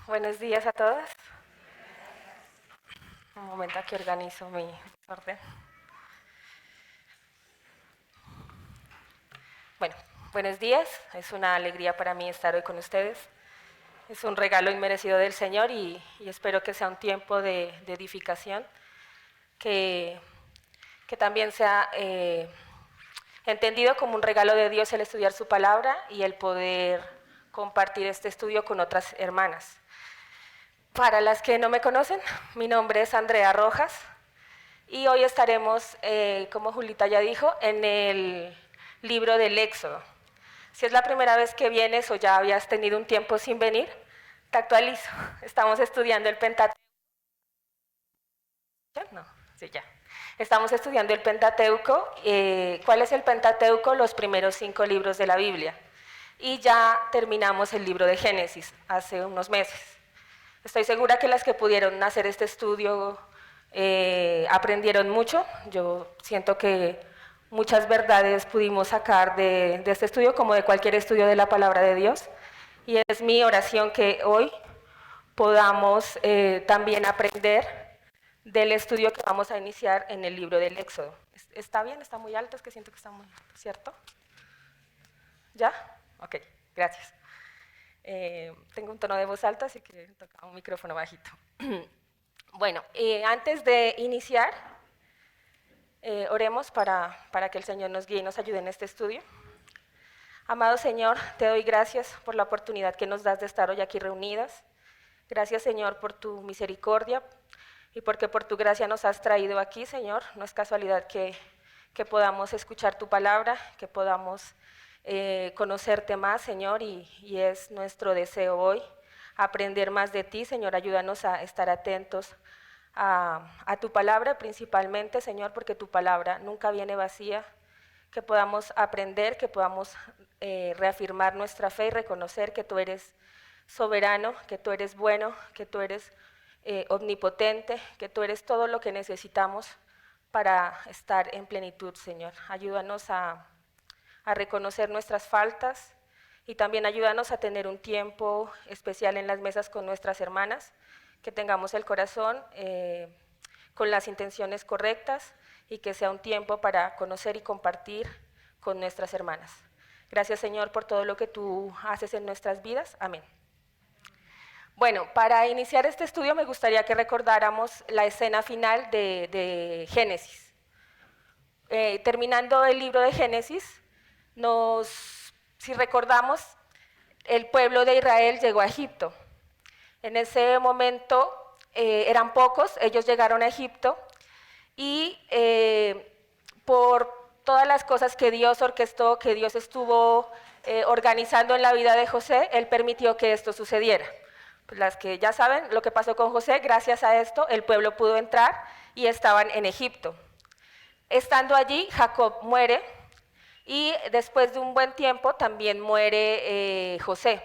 Buenos días a todos. Un momento aquí organizo mi orden. Bueno, buenos días. Es una alegría para mí estar hoy con ustedes. Es un regalo inmerecido del Señor y espero que sea un tiempo de edificación, que, que también sea entendido como un regalo de Dios el estudiar su palabra y el poder compartir este estudio con otras hermanas. Para las que no me conocen, mi nombre es Andrea Rojas y hoy estaremos, como Julita ya dijo, en el libro del Éxodo. Si es la primera vez que vienes o ya habías tenido un tiempo sin venir, te actualizo. Estamos estudiando el Pentateuco. No, sí, ya. Estamos estudiando el Pentateuco. ¿Cuál es el Pentateuco? Los primeros 5 libros de la Biblia. Y ya terminamos el libro de Génesis hace unos meses. Estoy segura que las que pudieron hacer este estudio aprendieron mucho. Yo siento que muchas verdades pudimos sacar de este estudio, como de cualquier estudio de la palabra de Dios. Y es mi oración que hoy podamos también aprender del estudio que vamos a iniciar en el libro del Éxodo. ¿Está bien? ¿Está muy alto? Es que siento que está muy alto, ¿cierto? ¿Ya? Ok, gracias. Tengo un tono de voz alta, así que toca un micrófono bajito. Bueno, antes de iniciar, oremos para que el Señor nos guíe y nos ayude en este estudio. Amado Señor, te doy gracias por la oportunidad que nos das de estar hoy aquí reunidas. Gracias, Señor, por tu misericordia y porque por tu gracia nos has traído aquí, Señor. No es casualidad que podamos escuchar tu palabra, que podamos conocerte más, Señor, y es nuestro deseo hoy aprender más de ti, Señor. Ayúdanos a estar atentos a tu palabra principalmente, Señor, porque tu palabra nunca viene vacía, que podamos aprender, que podamos reafirmar nuestra fe y reconocer que tú eres soberano, que tú eres bueno, que tú eres omnipotente, que tú eres todo lo que necesitamos para estar en plenitud, Señor. Ayúdanos a reconocer nuestras faltas y también ayúdanos a tener un tiempo especial en las mesas con nuestras hermanas, que tengamos el corazón con las intenciones correctas y que sea un tiempo para conocer y compartir con nuestras hermanas. Gracias, Señor, por todo lo que tú haces en nuestras vidas. Amén. Bueno, para iniciar este estudio me gustaría que recordáramos la escena final de Génesis. Terminando el libro de Génesis, si recordamos, el pueblo de Israel llegó a Egipto. En ese momento eran pocos, ellos llegaron a Egipto y por todas las cosas que Dios orquestó, que Dios estuvo organizando en la vida de José, Él permitió que esto sucediera. Pues las que ya saben lo que pasó con José, gracias a esto el pueblo pudo entrar y estaban en Egipto. Estando allí, Jacob muere y después de un buen tiempo también muere José.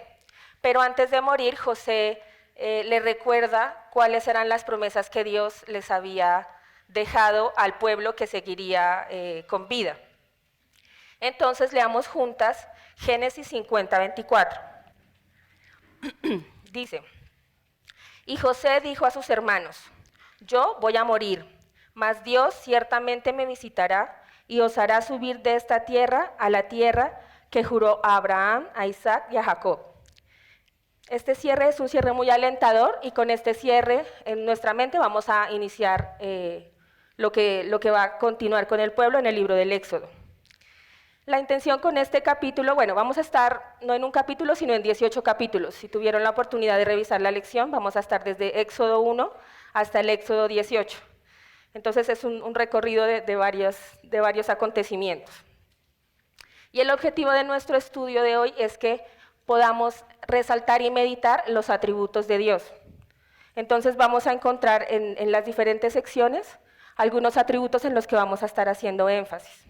Pero antes de morir, José le recuerda cuáles eran las promesas que Dios les había dejado al pueblo que seguiría con vida. Entonces leamos juntas Génesis 50:24. Dice: y José dijo a sus hermanos: yo voy a morir, mas Dios ciertamente me visitará y os hará subir de esta tierra a la tierra que juró a Abraham, a Isaac y a Jacob. Este cierre es un cierre muy alentador y con este cierre en nuestra mente vamos a iniciar lo que va a continuar con el pueblo en el libro del Éxodo. La intención con este capítulo, bueno, vamos a estar no en un capítulo, sino en 18 capítulos. Si tuvieron la oportunidad de revisar la lección, vamos a estar desde Éxodo 1 hasta el Éxodo 18. Entonces es un recorrido de varios acontecimientos. Y el objetivo de nuestro estudio de hoy es que podamos resaltar y meditar los atributos de Dios. Entonces vamos a encontrar en las diferentes secciones algunos atributos en los que vamos a estar haciendo énfasis.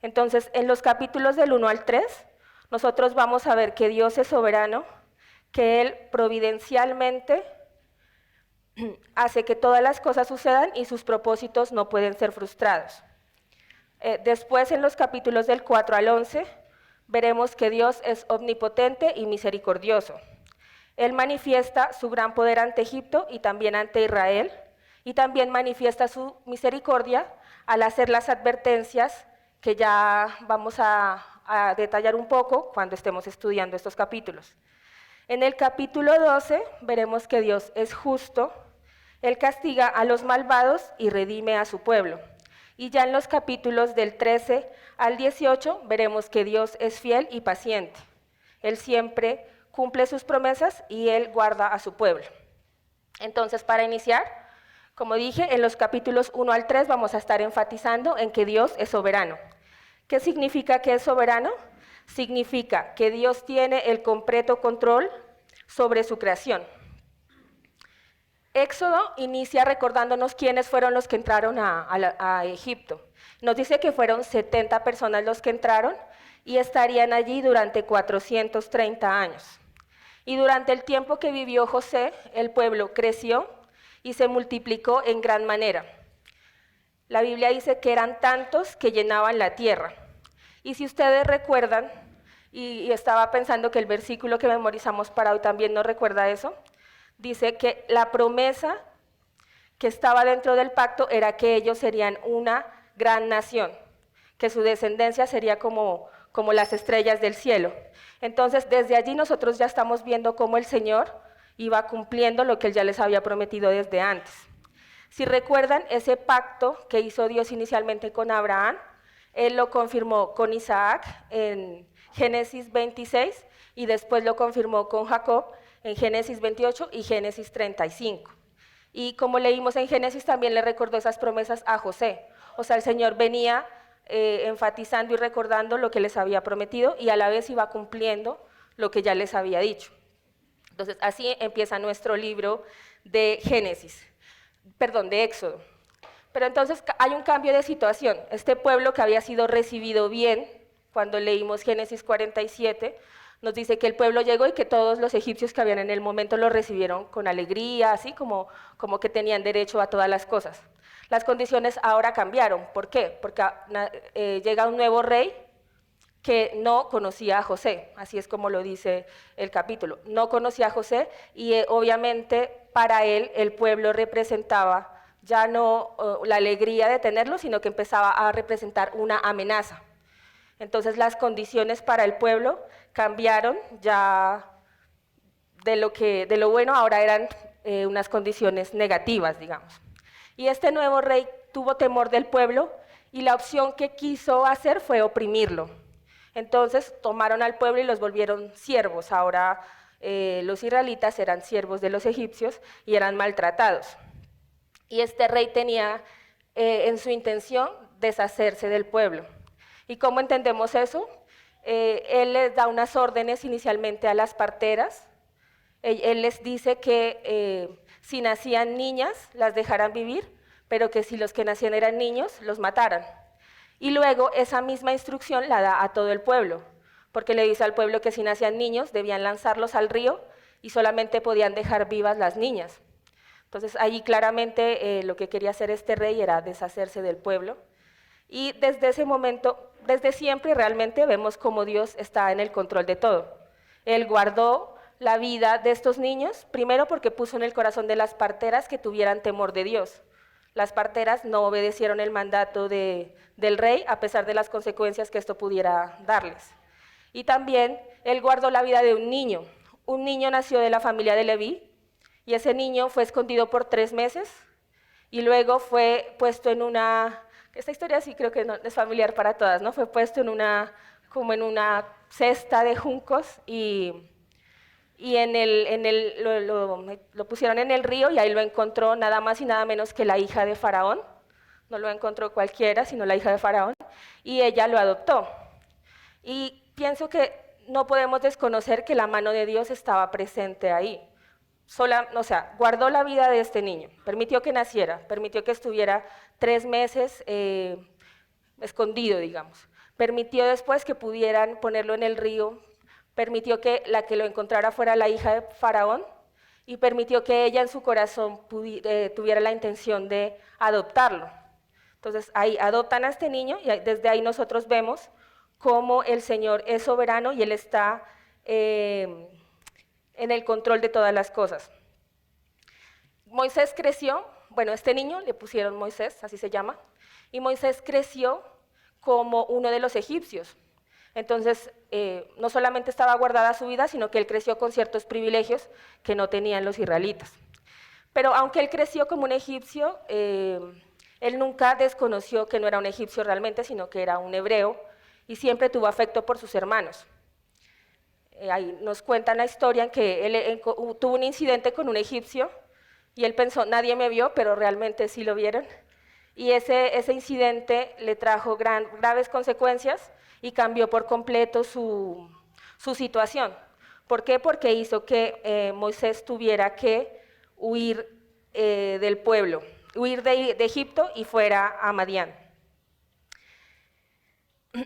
Entonces, en los capítulos del 1 al 3, nosotros vamos a ver que Dios es soberano, que Él providencialmente hace que todas las cosas sucedan y sus propósitos no pueden ser frustrados. Después, en los capítulos del 4 al 11, veremos que Dios es omnipotente y misericordioso. Él manifiesta su gran poder ante Egipto y también ante Israel, y también manifiesta su misericordia al hacer las advertencias que ya vamos a detallar un poco cuando estemos estudiando estos capítulos. En el capítulo 12 veremos que Dios es justo, Él castiga a los malvados y redime a su pueblo. Y ya en los capítulos del 13 al 18 veremos que Dios es fiel y paciente. Él siempre cumple sus promesas y Él guarda a su pueblo. Entonces, para iniciar, como dije, en los capítulos 1 al 3 vamos a estar enfatizando en que Dios es soberano. ¿Qué significa que es soberano? Significa que Dios tiene el completo control sobre su creación. Éxodo inicia recordándonos quiénes fueron los que entraron a Egipto. Nos dice que fueron 70 personas los que entraron y estarían allí durante 430 años. Y durante el tiempo que vivió José, el pueblo creció y se multiplicó en gran manera. La Biblia dice que eran tantos que llenaban la tierra. Y si ustedes recuerdan, y estaba pensando que el versículo que memorizamos para hoy también nos recuerda eso, dice que la promesa que estaba dentro del pacto era que ellos serían una gran nación, que su descendencia sería como las estrellas del cielo. Entonces, desde allí nosotros ya estamos viendo cómo el Señor iba cumpliendo lo que Él ya les había prometido desde antes. Si recuerdan, ese pacto que hizo Dios inicialmente con Abraham, Él lo confirmó con Isaac en Génesis 26 y después lo confirmó con Jacob en Génesis 28 y Génesis 35. Y como leímos en Génesis, también le recordó esas promesas a José. O sea, el Señor venía enfatizando y recordando lo que les había prometido y a la vez iba cumpliendo lo que ya les había dicho. Entonces, así empieza nuestro libro de de Éxodo. Pero entonces hay un cambio de situación. Este pueblo que había sido recibido bien, cuando leímos Génesis 47, nos dice que el pueblo llegó y que todos los egipcios que habían en el momento lo recibieron con alegría, así como que tenían derecho a todas las cosas. Las condiciones ahora cambiaron. ¿Por qué? Porque llega un nuevo rey que no conocía a José, así es como lo dice el capítulo. No conocía a José y obviamente para él el pueblo representaba ya no la alegría de tenerlo, sino que empezaba a representar una amenaza. Entonces las condiciones para el pueblo cambiaron ya de lo bueno, ahora eran unas condiciones negativas, digamos. Y este nuevo rey tuvo temor del pueblo y la opción que quiso hacer fue oprimirlo. Entonces tomaron al pueblo y los volvieron siervos. Ahora los israelitas eran siervos de los egipcios y eran maltratados. Y este rey tenía en su intención deshacerse del pueblo. ¿Y cómo entendemos eso? Él les da unas órdenes inicialmente a las parteras. Él les dice que si nacían niñas, las dejaran vivir, pero que si los que nacían eran niños, los mataran. Y luego esa misma instrucción la da a todo el pueblo, porque le dice al pueblo que si nacían niños, debían lanzarlos al río y solamente podían dejar vivas las niñas. Entonces ahí claramente lo que quería hacer este rey era deshacerse del pueblo. Y desde ese momento, desde siempre realmente vemos cómo Dios está en el control de todo. Él guardó la vida de estos niños, primero porque puso en el corazón de las parteras que tuvieran temor de Dios. Las parteras no obedecieron el mandato del rey a pesar de las consecuencias que esto pudiera darles. Y también él guardó la vida de un niño. Un niño nació de la familia de Leví y ese niño fue escondido por 3 meses y luego fue puesto en una... Esta historia sí creo que no, es familiar para todas, ¿no? Fue puesto como en una cesta de juncos y lo pusieron en el río y ahí lo encontró nada más y nada menos que la hija de Faraón. No lo encontró cualquiera, sino la hija de Faraón, y ella lo adoptó. Y pienso que no podemos desconocer que la mano de Dios estaba presente ahí. Guardó la vida de este niño, permitió que naciera, permitió que estuviera 3 meses escondido, digamos. Permitió después que pudieran ponerlo en el río, permitió que la que lo encontrara fuera la hija de Faraón y permitió que ella en su corazón tuviera la intención de adoptarlo. Entonces ahí adoptan a este niño y desde ahí nosotros vemos cómo el Señor es soberano y Él está en el control de todas las cosas. Moisés creció, bueno, este niño le pusieron Moisés, así se llama, y Moisés creció como uno de los egipcios. Entonces, no solamente estaba guardada su vida, sino que él creció con ciertos privilegios que no tenían los israelitas. Pero aunque él creció como un egipcio, él nunca desconoció que no era un egipcio realmente, sino que era un hebreo, y siempre tuvo afecto por sus hermanos. Ahí nos cuentan la historia en que él tuvo un incidente con un egipcio, y él pensó, nadie me vio, pero realmente sí lo vieron. Y ese incidente le trajo graves consecuencias y cambió por completo su situación. ¿Por qué? Porque hizo que Moisés tuviera que huir del pueblo, huir de Egipto y fuera a Madián.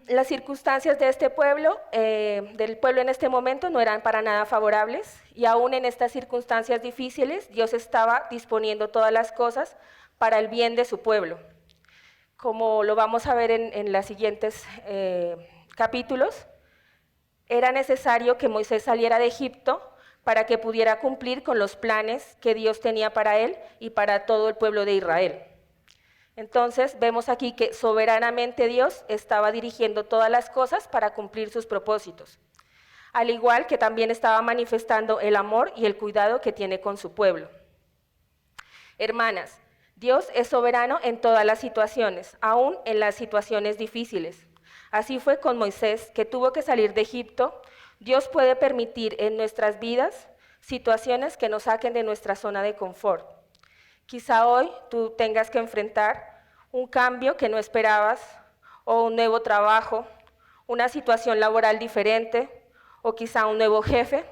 Las circunstancias de este pueblo, del pueblo en este momento, no eran para nada favorables, y aún en estas circunstancias difíciles, Dios estaba disponiendo todas las cosas para el bien de su pueblo. Como lo vamos a ver en los siguientes capítulos, era necesario que Moisés saliera de Egipto para que pudiera cumplir con los planes que Dios tenía para él y para todo el pueblo de Israel. Entonces vemos aquí que soberanamente Dios estaba dirigiendo todas las cosas para cumplir sus propósitos, al igual que también estaba manifestando el amor y el cuidado que tiene con su pueblo. Hermanas, Dios es soberano en todas las situaciones, aún en las situaciones difíciles. Así fue con Moisés, que tuvo que salir de Egipto. Dios puede permitir en nuestras vidas situaciones que nos saquen de nuestra zona de confort. Quizá hoy tú tengas que enfrentar un cambio que no esperabas, o un nuevo trabajo, una situación laboral diferente, o quizá un nuevo jefe.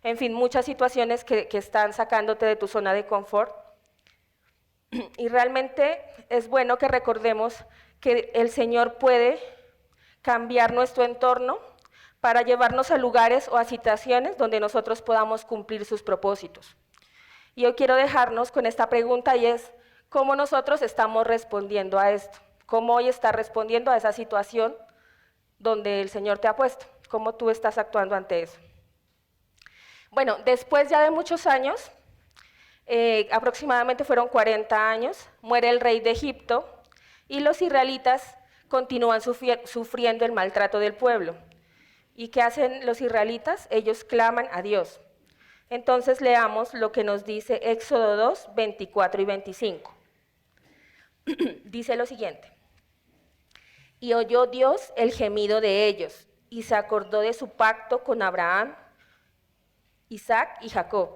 En fin, muchas situaciones que están sacándote de tu zona de confort. Y realmente es bueno que recordemos que el Señor puede cambiar nuestro entorno para llevarnos a lugares o a situaciones donde nosotros podamos cumplir sus propósitos. Y yo quiero dejarnos con esta pregunta, y es, ¿cómo nosotros estamos respondiendo a esto? ¿Cómo hoy estás respondiendo a esa situación donde el Señor te ha puesto? ¿Cómo tú estás actuando ante eso? Bueno, después ya de muchos años, aproximadamente fueron 40 años, muere el rey de Egipto y los israelitas continúan sufriendo el maltrato del pueblo. ¿Y qué hacen los israelitas? Ellos claman a Dios. Entonces leamos lo que nos dice Éxodo 2, 24 y 25. Dice lo siguiente: y oyó Dios el gemido de ellos, y se acordó de su pacto con Abraham, Isaac y Jacob.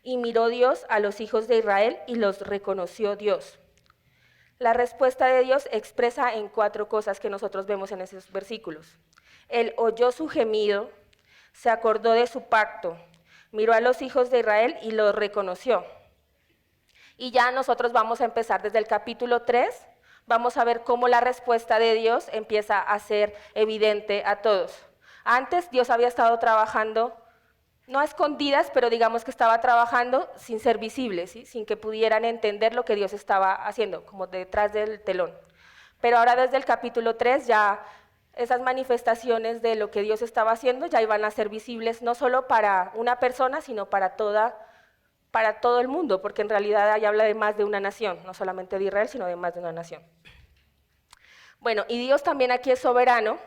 Y miró Dios a los hijos de Israel y los reconoció Dios. La respuesta de Dios expresa en 4 cosas que nosotros vemos en esos versículos. Él oyó su gemido, se acordó de su pacto, miró a los hijos de Israel y los reconoció. Y ya nosotros vamos a empezar desde el capítulo 3, vamos a ver cómo la respuesta de Dios empieza a ser evidente a todos. Antes Dios había estado trabajando, no a escondidas, pero digamos que estaba trabajando sin ser visible, ¿sí? Sin que pudieran entender lo que Dios estaba haciendo, como detrás del telón. Pero ahora desde el capítulo 3 ya esas manifestaciones de lo que Dios estaba haciendo ya iban a ser visibles no solo para una persona, sino para todo el mundo, porque en realidad ahí habla de más de una nación, no solamente de Israel, sino de más de una nación. Bueno, y Dios también aquí es soberano,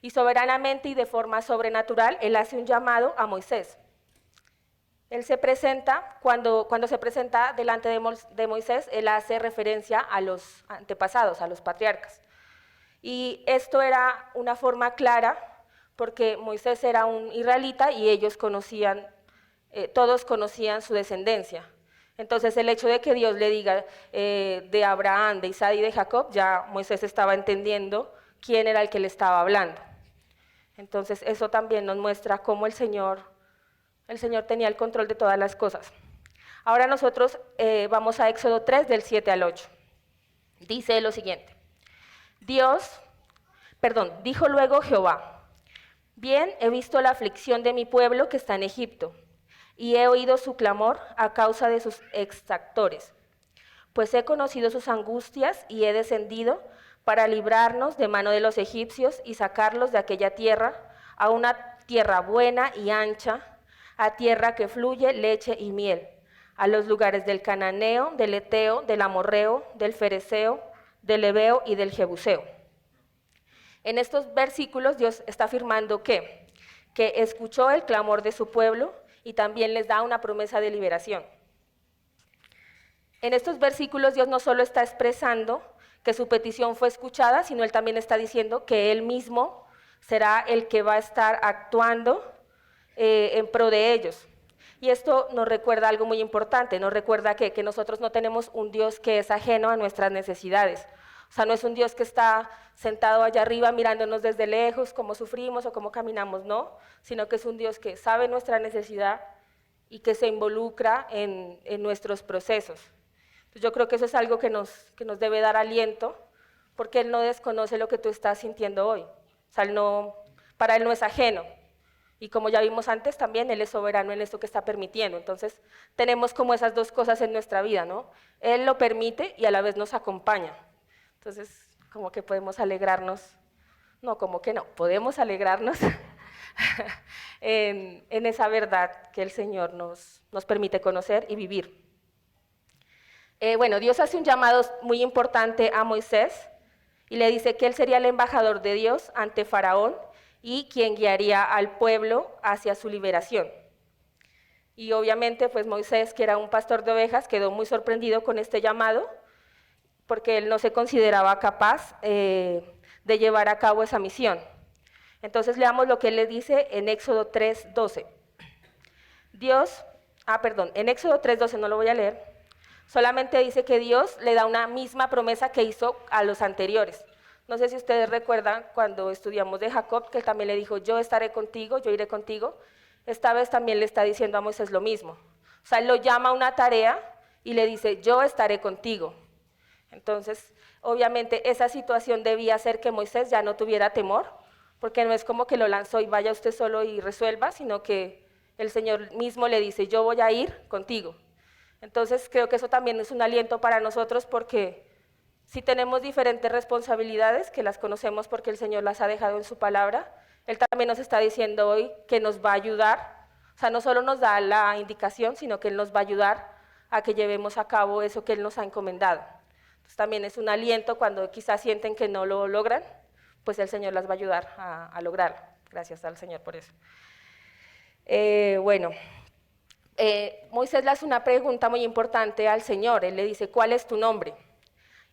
y soberanamente y de forma sobrenatural, Él hace un llamado a Moisés. Él se presenta, cuando se presenta delante de Moisés, Él hace referencia a los antepasados, a los patriarcas. Y esto era una forma clara, porque Moisés era un israelita y ellos conocían, todos conocían su descendencia. Entonces el hecho de que Dios le diga de Abraham, de Isaac y de Jacob, ya Moisés estaba entendiendo quién era el que le estaba hablando. Entonces eso también nos muestra cómo el Señor tenía el control de todas las cosas. Ahora nosotros vamos a Éxodo 3, del 7 al 8. Dice lo siguiente: dijo luego Jehová: bien, he visto la aflicción de mi pueblo que está en Egipto, y he oído su clamor a causa de sus exactores. Pues he conocido sus angustias y he descendido para librarnos de mano de los egipcios y sacarlos de aquella tierra a una tierra buena y ancha, a tierra que fluye leche y miel, a los lugares del cananeo, del eteo, del amorreo, del fereceo, del heveo y del jebuseo. En estos versículos Dios está afirmando que escuchó el clamor de su pueblo y también les da una promesa de liberación. En estos versículos Dios no solo está expresando que su petición fue escuchada, sino Él también está diciendo que Él mismo será el que va a estar actuando en pro de ellos. Y esto nos recuerda algo muy importante, nos recuerda que nosotros no tenemos un Dios que es ajeno a nuestras necesidades. O sea, no es un Dios que está sentado allá arriba mirándonos desde lejos, cómo sufrimos o cómo caminamos, no, sino que es un Dios que sabe nuestra necesidad y que se involucra en nuestros procesos. Entonces yo creo que eso es algo que nos debe dar aliento, porque Él no desconoce lo que tú estás sintiendo hoy. O sea, para Él no es ajeno. Y como ya vimos antes, también Él es soberano en esto que está permitiendo. Entonces, tenemos como esas dos cosas en nuestra vida, ¿no? Él lo permite y a la vez nos acompaña. Entonces, como que podemos alegrarnos, no, como que no, podemos alegrarnos en esa verdad que el Señor nos permite conocer y vivir. Bueno, Dios hace un llamado muy importante a Moisés y le dice que él sería el embajador de Dios ante Faraón y quien guiaría al pueblo hacia su liberación. Y obviamente pues Moisés, que era un pastor de ovejas, quedó muy sorprendido con este llamado porque él no se consideraba capaz de llevar a cabo esa misión. Entonces leamos lo que él le dice en Éxodo 3:12. En Éxodo 3:12 no lo voy a leer, solamente dice que Dios le da una misma promesa que hizo a los anteriores. No sé si ustedes recuerdan cuando estudiamos de Jacob, que él también le dijo, yo estaré contigo, yo iré contigo. Esta vez también le está diciendo a Moisés lo mismo. O sea, él lo llama a una tarea y le dice, yo estaré contigo. Entonces, obviamente, esa situación debía hacer que Moisés ya no tuviera temor, porque no es como que lo lanzó y vaya usted solo y resuelva, sino que el Señor mismo le dice, yo voy a ir contigo. Entonces, creo que eso también es un aliento para nosotros porque si tenemos diferentes responsabilidades, que las conocemos porque el Señor las ha dejado en su palabra, Él también nos está diciendo hoy que nos va a ayudar, o sea, no solo nos da la indicación, sino que Él nos va a ayudar a que llevemos a cabo eso que Él nos ha encomendado. Entonces, también es un aliento cuando quizás sienten que no lo logran, pues el Señor las va a ayudar a lograrlo. Gracias al Señor por eso. Moisés le hace una pregunta muy importante al Señor, Él le dice, ¿cuál es tu nombre?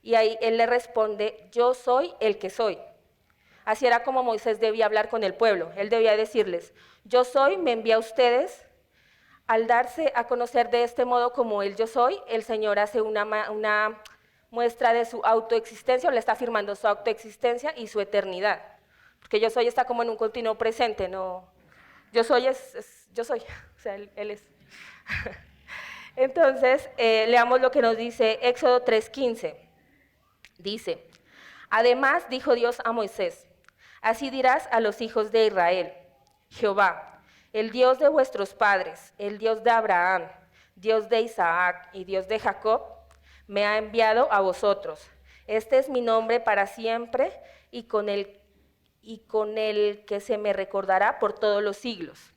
Y ahí Él le responde, yo soy el que soy. Así era como Moisés debía hablar con el pueblo, Él debía decirles, yo soy, me envía a ustedes. Al darse a conocer de este modo como el yo soy, el Señor hace una muestra de su autoexistencia, o le está afirmando su autoexistencia y su eternidad. Porque yo soy está como en un continuo presente, no, yo soy yo soy, o sea, él es. Entonces, leamos lo que nos dice Éxodo 3:15. Dice, además dijo Dios a Moisés, así dirás a los hijos de Israel, Jehová, el Dios de vuestros padres, el Dios de Abraham, Dios de Isaac y Dios de Jacob, me ha enviado a vosotros. Este es mi nombre para siempre y con el que se me recordará por todos los siglos.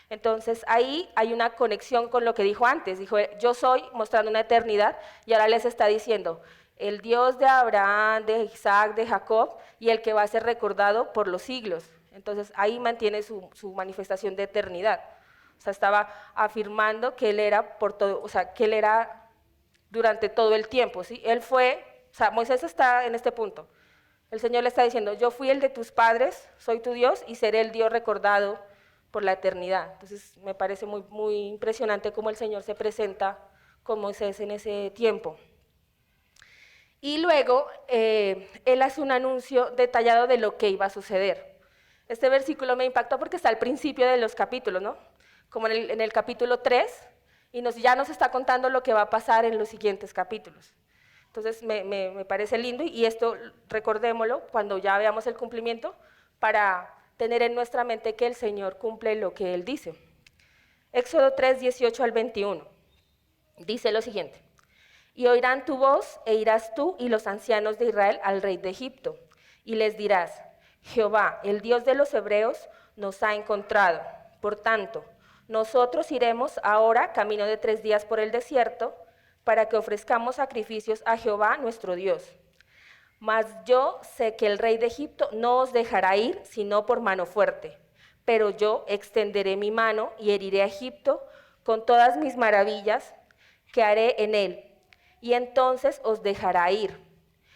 Entonces ahí hay una conexión con lo que dijo antes, dijo yo soy, mostrando una eternidad, y ahora les está diciendo, el Dios de Abraham, de Isaac, de Jacob, y el que va a ser recordado por los siglos. Entonces ahí mantiene su manifestación de eternidad. O sea, estaba afirmando que Él era por todo, o sea, que Él era durante todo el tiempo, ¿sí? Él fue, o sea, Moisés está en este punto. El Señor le está diciendo, yo fui el de tus padres, soy tu Dios y seré el Dios recordado por la eternidad. Entonces me parece muy, muy impresionante cómo el Señor se presenta con Moisés en ese tiempo. Y luego Él hace un anuncio detallado de lo que iba a suceder. Este versículo me impactó porque está al principio de los capítulos, ¿no? Como en el capítulo 3, y ya nos está contando lo que va a pasar en los siguientes capítulos. Entonces me parece lindo y esto recordémoslo cuando ya veamos el cumplimiento para tener en nuestra mente que el Señor cumple lo que Él dice. Éxodo 3, 18 al 21, dice lo siguiente. Y oirán tu voz, e irás tú y los ancianos de Israel al rey de Egipto, y les dirás, Jehová, el Dios de los hebreos, nos ha encontrado. Por tanto, Nosotros iremos ahora camino de 3 días por el desierto para que ofrezcamos sacrificios a Jehová nuestro Dios. Mas yo sé que el rey de Egipto no os dejará ir sino por mano fuerte, pero yo extenderé mi mano y heriré a Egipto con todas mis maravillas que haré en él, y entonces os dejará ir.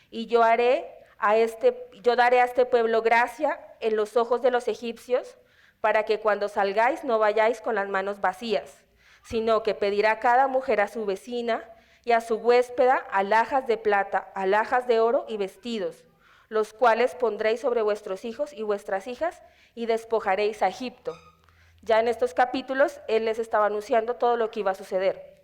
Y yo daré a este pueblo gracia en los ojos de los egipcios, para que cuando salgáis no vayáis con las manos vacías, sino que pedirá cada mujer a su vecina y a su huéspeda alhajas de plata, alhajas de oro y vestidos, los cuales pondréis sobre vuestros hijos y vuestras hijas y despojaréis a Egipto. Ya en estos capítulos él les estaba anunciando todo lo que iba a suceder.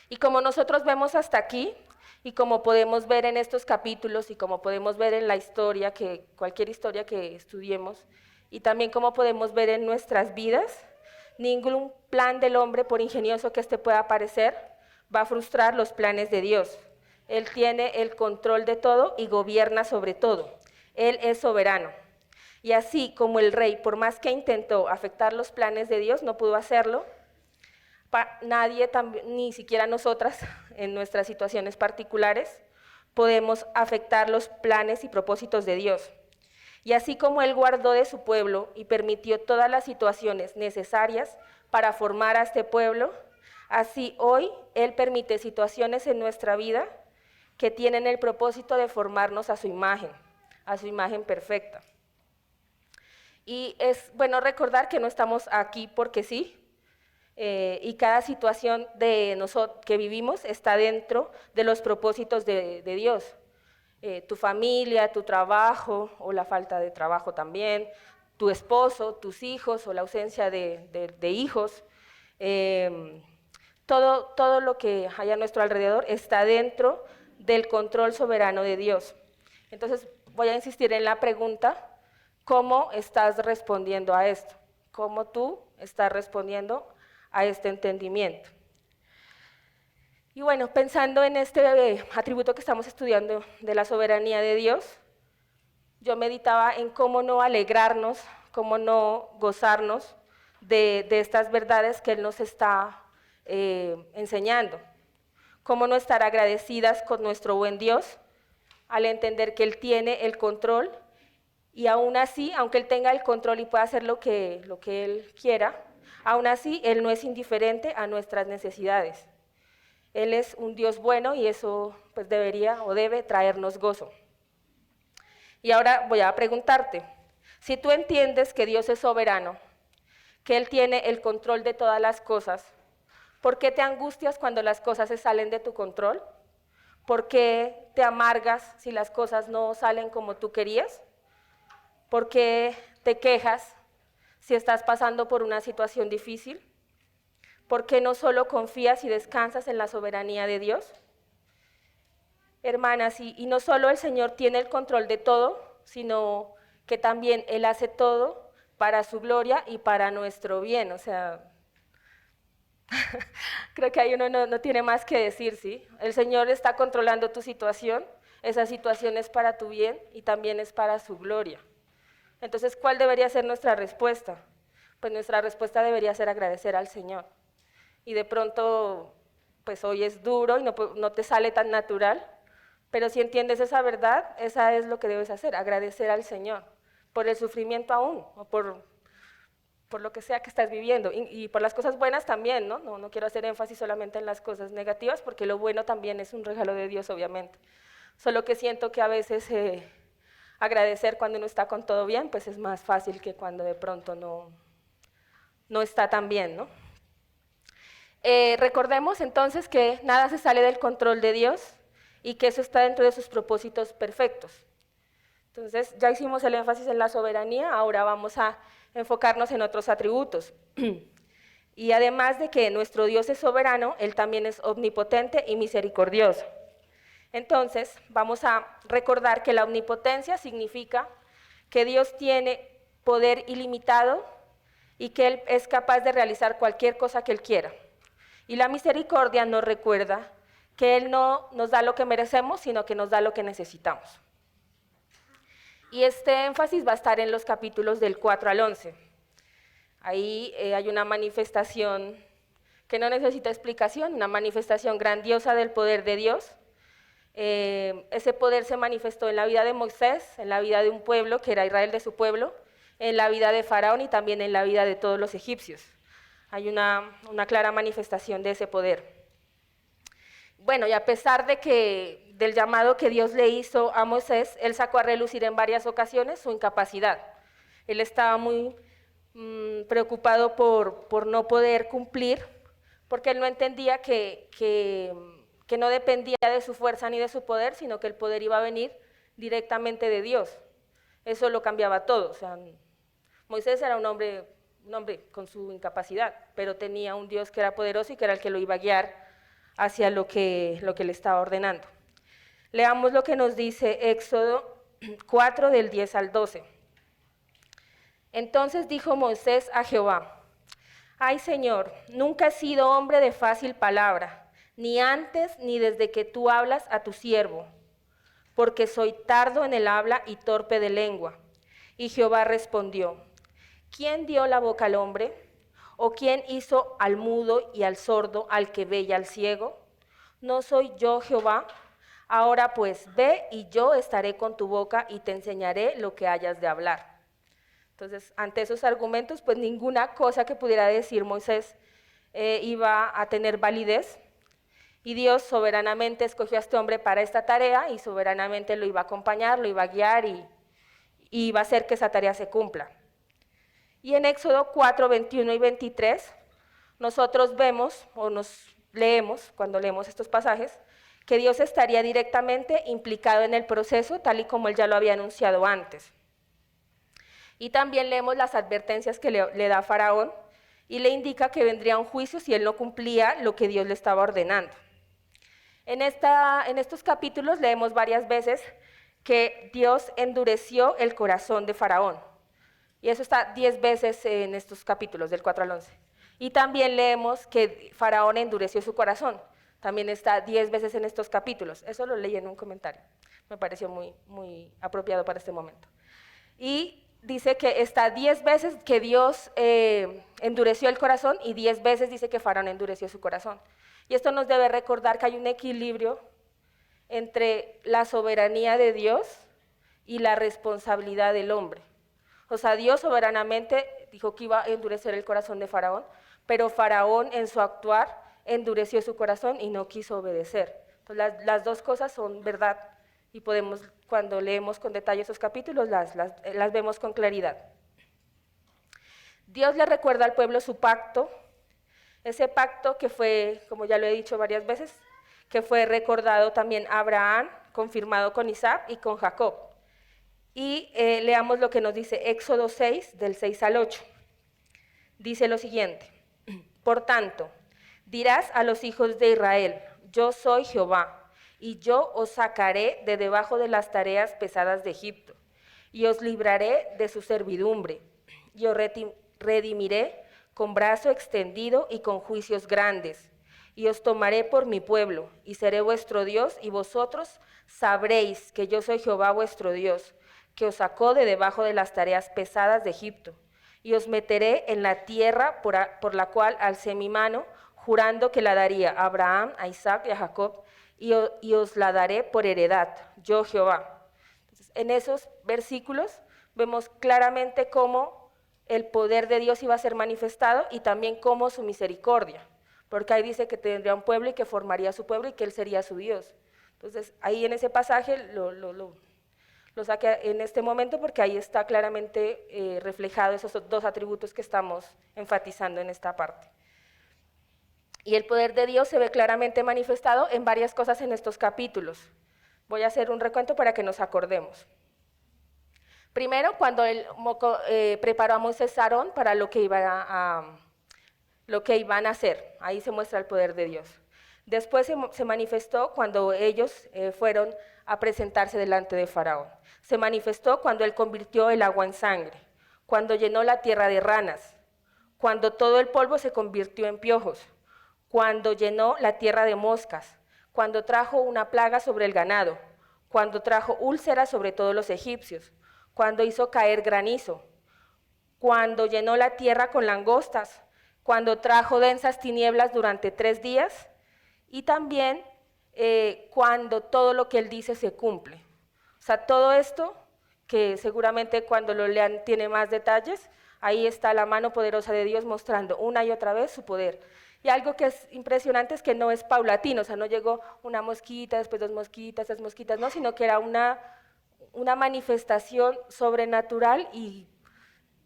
Y como nosotros vemos hasta aquí, y como podemos ver en estos capítulos, y como podemos ver en la historia, cualquier historia que estudiemos, y también como podemos ver en nuestras vidas, ningún plan del hombre, por ingenioso que este pueda parecer, va a frustrar los planes de Dios. Él tiene el control de todo y gobierna sobre todo. Él es soberano. Y así como el rey, por más que intentó afectar los planes de Dios, no pudo hacerlo, nadie, ni siquiera nosotras, en nuestras situaciones particulares, podemos afectar los planes y propósitos de Dios. Y así como Él guardó de su pueblo y permitió todas las situaciones necesarias para formar a este pueblo, así hoy Él permite situaciones en nuestra vida que tienen el propósito de formarnos a su imagen perfecta. Y es bueno recordar que no estamos aquí porque sí, y cada situación de nosotros que vivimos está dentro de los propósitos de Dios. Tu familia, tu trabajo o la falta de trabajo también, tu esposo, tus hijos o la ausencia de hijos, todo lo que hay a nuestro alrededor está dentro del control soberano de Dios. Entonces voy a insistir en la pregunta, ¿cómo estás respondiendo a esto? ¿Cómo tú estás respondiendo a este entendimiento? Y bueno, pensando en este atributo que estamos estudiando de la soberanía de Dios, yo meditaba en cómo no alegrarnos, cómo no gozarnos de estas verdades que Él nos está enseñando, cómo no estar agradecidas con nuestro buen Dios al entender que Él tiene el control y aún así, aunque Él tenga el control y pueda hacer lo que Él quiera, aún así Él no es indiferente a nuestras necesidades. Él es un Dios bueno y eso pues debería o debe traernos gozo. Y ahora voy a preguntarte, si tú entiendes que Dios es soberano, que Él tiene el control de todas las cosas, ¿por qué te angustias cuando las cosas se salen de tu control? ¿Por qué te amargas si las cosas no salen como tú querías? ¿Por qué te quejas si estás pasando por una situación difícil? ¿Por qué no solo confías y descansas en la soberanía de Dios? Hermanas, y no solo el Señor tiene el control de todo, sino que también Él hace todo para su gloria y para nuestro bien. O sea, creo que ahí uno no tiene más que decir, ¿sí? El Señor está controlando tu situación, esa situación es para tu bien y también es para su gloria. Entonces, ¿cuál debería ser nuestra respuesta? Pues nuestra respuesta debería ser agradecer al Señor. Y de pronto, pues hoy es duro y no te sale tan natural, pero si entiendes esa verdad, esa es lo que debes hacer, agradecer al Señor por el sufrimiento aún, o por lo que sea que estás viviendo, y por las cosas buenas también, ¿no? No quiero hacer énfasis solamente en las cosas negativas, porque lo bueno también es un regalo de Dios, obviamente. Solo que siento que a veces agradecer cuando uno está con todo bien, pues es más fácil que cuando de pronto no está tan bien, ¿no? Recordemos entonces que nada se sale del control de Dios y que eso está dentro de sus propósitos perfectos. Entonces ya hicimos el énfasis en la soberanía, ahora vamos a enfocarnos en otros atributos. Y además de que nuestro Dios es soberano, Él también es omnipotente y misericordioso. Entonces vamos a recordar que la omnipotencia significa que Dios tiene poder ilimitado y que Él es capaz de realizar cualquier cosa que Él quiera. Y la misericordia nos recuerda que Él no nos da lo que merecemos, sino que nos da lo que necesitamos. Y este énfasis va a estar en los capítulos del 4 al 11. Ahí hay una manifestación que no necesita explicación, una manifestación grandiosa del poder de Dios. Ese poder se manifestó en la vida de Moisés, en la vida de un pueblo que era Israel, de su pueblo, en la vida de Faraón y también en la vida de todos los egipcios. Hay una clara manifestación de ese poder. Bueno, y a pesar del llamado que Dios le hizo a Moisés, él sacó a relucir en varias ocasiones su incapacidad. Él estaba muy preocupado por no poder cumplir, porque él no entendía que no dependía de su fuerza ni de su poder, sino que el poder iba a venir directamente de Dios. Eso lo cambiaba todo. O sea, Moisés era un hombre con su incapacidad, pero tenía un Dios que era poderoso y que era el que lo iba a guiar hacia lo que le estaba ordenando. Leamos lo que nos dice Éxodo 4, del 10 al 12. Entonces dijo Moisés a Jehová: Ay, Señor, nunca he sido hombre de fácil palabra, ni antes ni desde que tú hablas a tu siervo, porque soy tardo en el habla y torpe de lengua. Y Jehová respondió: ¿Quién dio la boca al hombre? ¿O quién hizo al mudo y al sordo, al que ve y al ciego? ¿No soy yo Jehová? Ahora pues, ve y yo estaré con tu boca y te enseñaré lo que hayas de hablar. Entonces, ante esos argumentos, pues ninguna cosa que pudiera decir Moisés iba a tener validez, y Dios soberanamente escogió a este hombre para esta tarea y soberanamente lo iba a acompañar, lo iba a guiar y iba a hacer que esa tarea se cumpla. Y en Éxodo 4, 21 y 23, nosotros vemos o nos leemos, cuando leemos estos pasajes, que Dios estaría directamente implicado en el proceso, tal y como él ya lo había anunciado antes. Y también leemos las advertencias que le da a Faraón y le indica que vendría un juicio si él no cumplía lo que Dios le estaba ordenando. En estos capítulos leemos varias veces que Dios endureció el corazón de Faraón. Y eso está 10 veces en estos capítulos, del 4 al 11. Y también leemos que Faraón endureció su corazón. También está 10 veces en estos capítulos. Eso lo leí en un comentario. Me pareció muy apropiado para este momento. Y dice que está 10 veces que Dios endureció el corazón y 10 veces dice que Faraón endureció su corazón. Y esto nos debe recordar que hay un equilibrio entre la soberanía de Dios y la responsabilidad del hombre. O sea, Dios soberanamente dijo que iba a endurecer el corazón de Faraón, pero Faraón en su actuar endureció su corazón y no quiso obedecer. Entonces, las dos cosas son verdad y podemos, cuando leemos con detalle esos capítulos, las vemos con claridad. Dios le recuerda al pueblo su pacto, ese pacto que fue, como ya lo he dicho varias veces, que fue recordado también a Abraham, confirmado con Isaac y con Jacob. Y leamos lo que nos dice Éxodo 6, del 6 al 8. Dice lo siguiente: Por tanto, dirás a los hijos de Israel: Yo soy Jehová, y yo os sacaré de debajo de las tareas pesadas de Egipto, y os libraré de su servidumbre, y os redimiré con brazo extendido y con juicios grandes, y os tomaré por mi pueblo, y seré vuestro Dios, y vosotros sabréis que yo soy Jehová vuestro Dios, que os sacó de debajo de las tareas pesadas de Egipto, y os meteré en la tierra por la cual alcé mi mano, jurando que la daría a Abraham, a Isaac y a Jacob, y os la daré por heredad, yo Jehová. Entonces, en esos versículos vemos claramente cómo el poder de Dios iba a ser manifestado y también cómo su misericordia, porque ahí dice que tendría un pueblo y que formaría su pueblo y que él sería su Dios. Entonces, ahí en ese pasaje lo saqué en este momento porque ahí está claramente reflejado esos dos atributos que estamos enfatizando en esta parte. Y el poder de Dios se ve claramente manifestado en varias cosas en estos capítulos. Voy a hacer un recuento para que nos acordemos. Primero, cuando él preparó a Moisés y Aarón para lo que iban a hacer, ahí se muestra el poder de Dios. Después se manifestó cuando ellos fueron a presentarse delante de Faraón. Se manifestó cuando él convirtió el agua en sangre, cuando llenó la tierra de ranas, cuando todo el polvo se convirtió en piojos, cuando llenó la tierra de moscas, cuando trajo una plaga sobre el ganado, cuando trajo úlceras sobre todos los egipcios, cuando hizo caer granizo, cuando llenó la tierra con langostas, cuando trajo densas tinieblas durante 3 días, y también cuando todo lo que él dice se cumple. O sea, todo esto, que seguramente cuando lo lean tiene más detalles, ahí está la mano poderosa de Dios mostrando una y otra vez su poder. Y algo que es impresionante es que no es paulatino, o sea, no llegó una mosquita, después 2 mosquitas, 3 mosquitas, no, sino que era una manifestación sobrenatural y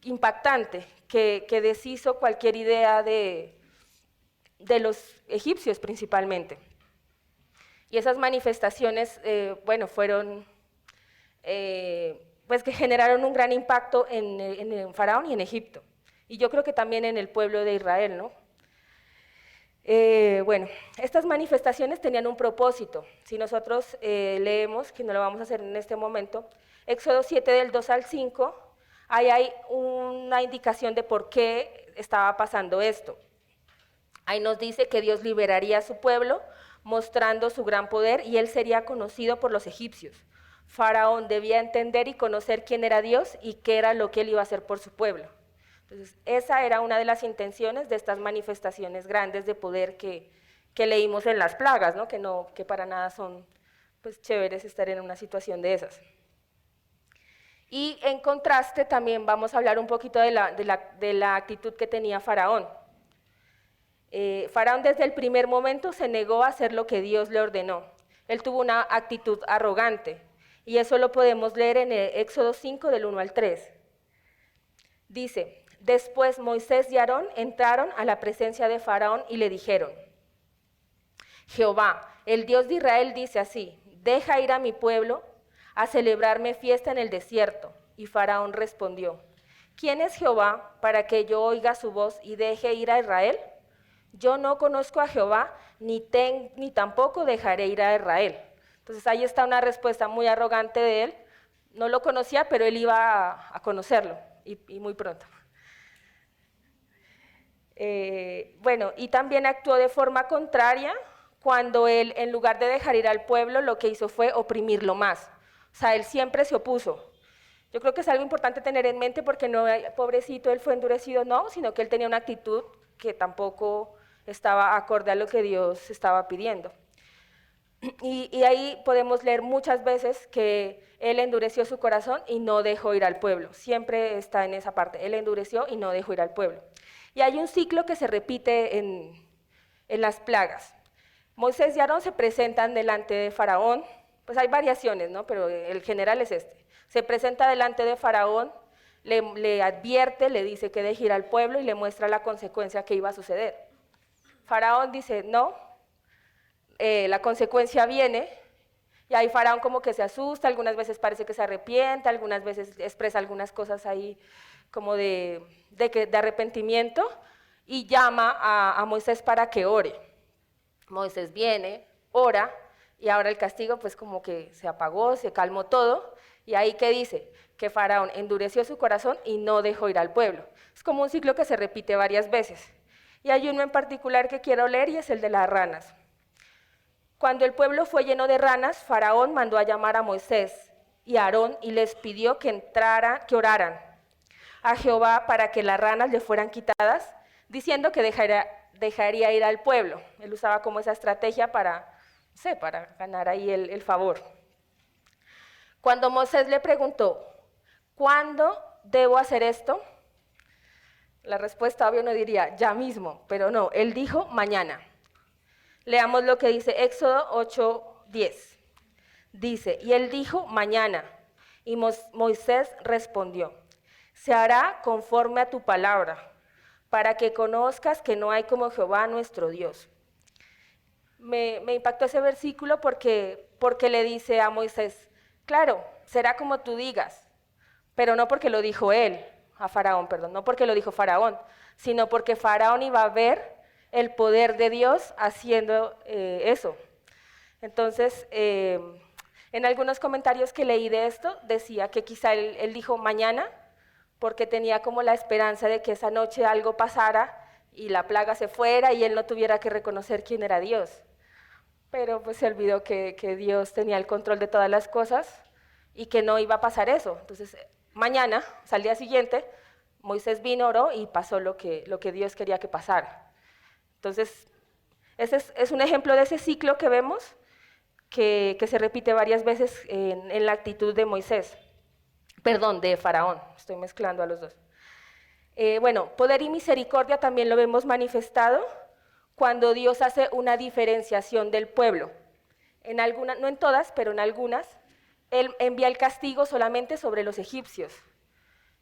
impactante que deshizo cualquier idea de los egipcios principalmente. Y esas manifestaciones, bueno, fueron, pues que generaron un gran impacto en Faraón y en Egipto. Y yo creo que también en el pueblo de Israel, ¿no? Bueno, estas manifestaciones tenían un propósito. Si nosotros leemos, que no lo vamos a hacer en este momento, Éxodo 7 del 2 al 5, ahí hay una indicación de por qué estaba pasando esto. Ahí nos dice que Dios liberaría a su pueblo, mostrando su gran poder, y él sería conocido por los egipcios. Faraón debía entender y conocer quién era Dios y qué era lo que él iba a hacer por su pueblo. Entonces, esa era una de las intenciones de estas manifestaciones grandes de poder que leímos en las plagas, ¿no? Que para nada son pues, chéveres estar en una situación de esas. Y en contraste también vamos a hablar un poquito de la actitud que tenía Faraón. Faraón desde el primer momento se negó a hacer lo que Dios le ordenó. Él tuvo una actitud arrogante, y eso lo podemos leer en el Éxodo 5 del 1 al 3. Dice: después Moisés y Aarón entraron a la presencia de Faraón y le dijeron: Jehová, el Dios de Israel, dice así: deja ir a mi pueblo a celebrarme fiesta en el desierto. Y Faraón respondió: ¿quién es Jehová para que yo oiga su voz y deje ir a Israel? Yo no conozco a Jehová, ni tampoco dejaré ir a Israel. Entonces ahí está una respuesta muy arrogante de él. No lo conocía, pero él iba a conocerlo, y muy pronto. Bueno, y también actuó de forma contraria cuando él, en lugar de dejar ir al pueblo, lo que hizo fue oprimirlo más. O sea, él siempre se opuso. Yo creo que es algo importante tener en mente, porque no, pobrecito, él fue endurecido, no, sino que él tenía una actitud que tampoco estaba acorde a lo que Dios estaba pidiendo. Y ahí podemos leer muchas veces que él endureció su corazón y no dejó ir al pueblo. Siempre está en esa parte, él endureció y no dejó ir al pueblo. Y hay un ciclo que se repite en las plagas. Moisés y Aarón se presentan delante de Faraón, pues hay variaciones, ¿no? Pero el general es este. Se presenta delante de Faraón, le advierte, le dice que deje ir al pueblo y le muestra la consecuencia que iba a suceder. Faraón dice: no, la consecuencia viene, y ahí Faraón como que se asusta, algunas veces parece que se arrepiente, algunas veces expresa algunas cosas ahí como de arrepentimiento, y llama a Moisés para que ore. Moisés viene, ora, y ahora el castigo pues como que se apagó, se calmó todo, y ahí ¿qué dice? Que Faraón endureció su corazón y no dejó ir al pueblo. Es como un ciclo que se repite varias veces. Y hay uno en particular que quiero leer, y es el de las ranas. Cuando el pueblo fue lleno de ranas, Faraón mandó a llamar a Moisés y a Aarón y les pidió que oraran a Jehová para que las ranas le fueran quitadas, diciendo que dejaría ir al pueblo. Él usaba como esa estrategia para, no sé, para ganar ahí el favor. Cuando Moisés le preguntó: ¿cuándo debo hacer esto? La respuesta obvio no diría ya mismo, pero no, él dijo mañana. Leamos lo que dice Éxodo 8:10. Dice: y él dijo mañana, y Moisés respondió: se hará conforme a tu palabra, para que conozcas que no hay como Jehová nuestro Dios. Me impactó ese versículo porque le dice a Moisés: claro, será como tú digas, pero no porque lo dijo él, a Faraón, perdón, no porque lo dijo Faraón, sino porque Faraón iba a ver el poder de Dios haciendo eso. Entonces, en algunos comentarios que leí de esto, decía que quizá él dijo mañana, porque tenía como la esperanza de que esa noche algo pasara y la plaga se fuera y él no tuviera que reconocer quién era Dios. Pero pues se olvidó que Dios tenía el control de todas las cosas y que no iba a pasar eso. Entonces, mañana, o sea, al día siguiente, Moisés vino, oró y pasó lo que Dios quería que pasara. Entonces, ese es un ejemplo de ese ciclo que vemos, que se repite varias veces en la actitud de Moisés, perdón, de Faraón, estoy mezclando a los dos. Bueno, poder y misericordia también lo vemos manifestado cuando Dios hace una diferenciación del pueblo. En algunas, no en todas, pero en algunas, Él envía el castigo solamente sobre los egipcios.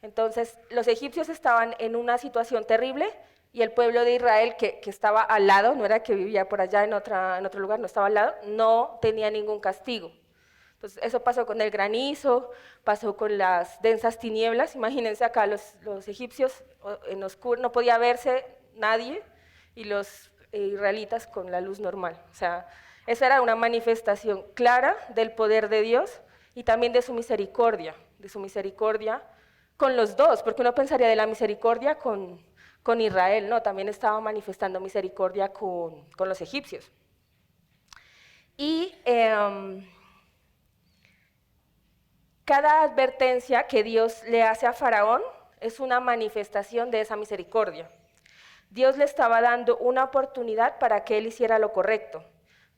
Entonces, los egipcios estaban en una situación terrible y el pueblo de Israel, que estaba al lado, no era que vivía por allá en otro lugar, no estaba al lado, no tenía ningún castigo. Entonces, eso pasó con el granizo, pasó con las densas tinieblas. Imagínense acá los egipcios en oscuro, no podía verse nadie, y los israelitas con la luz normal. O sea, esa era una manifestación clara del poder de Dios y también de su misericordia con los dos, porque uno pensaría de la misericordia con Israel, no, también estaba manifestando misericordia con los egipcios. Y cada advertencia que Dios le hace a Faraón es una manifestación de esa misericordia. Dios le estaba dando una oportunidad para que él hiciera lo correcto,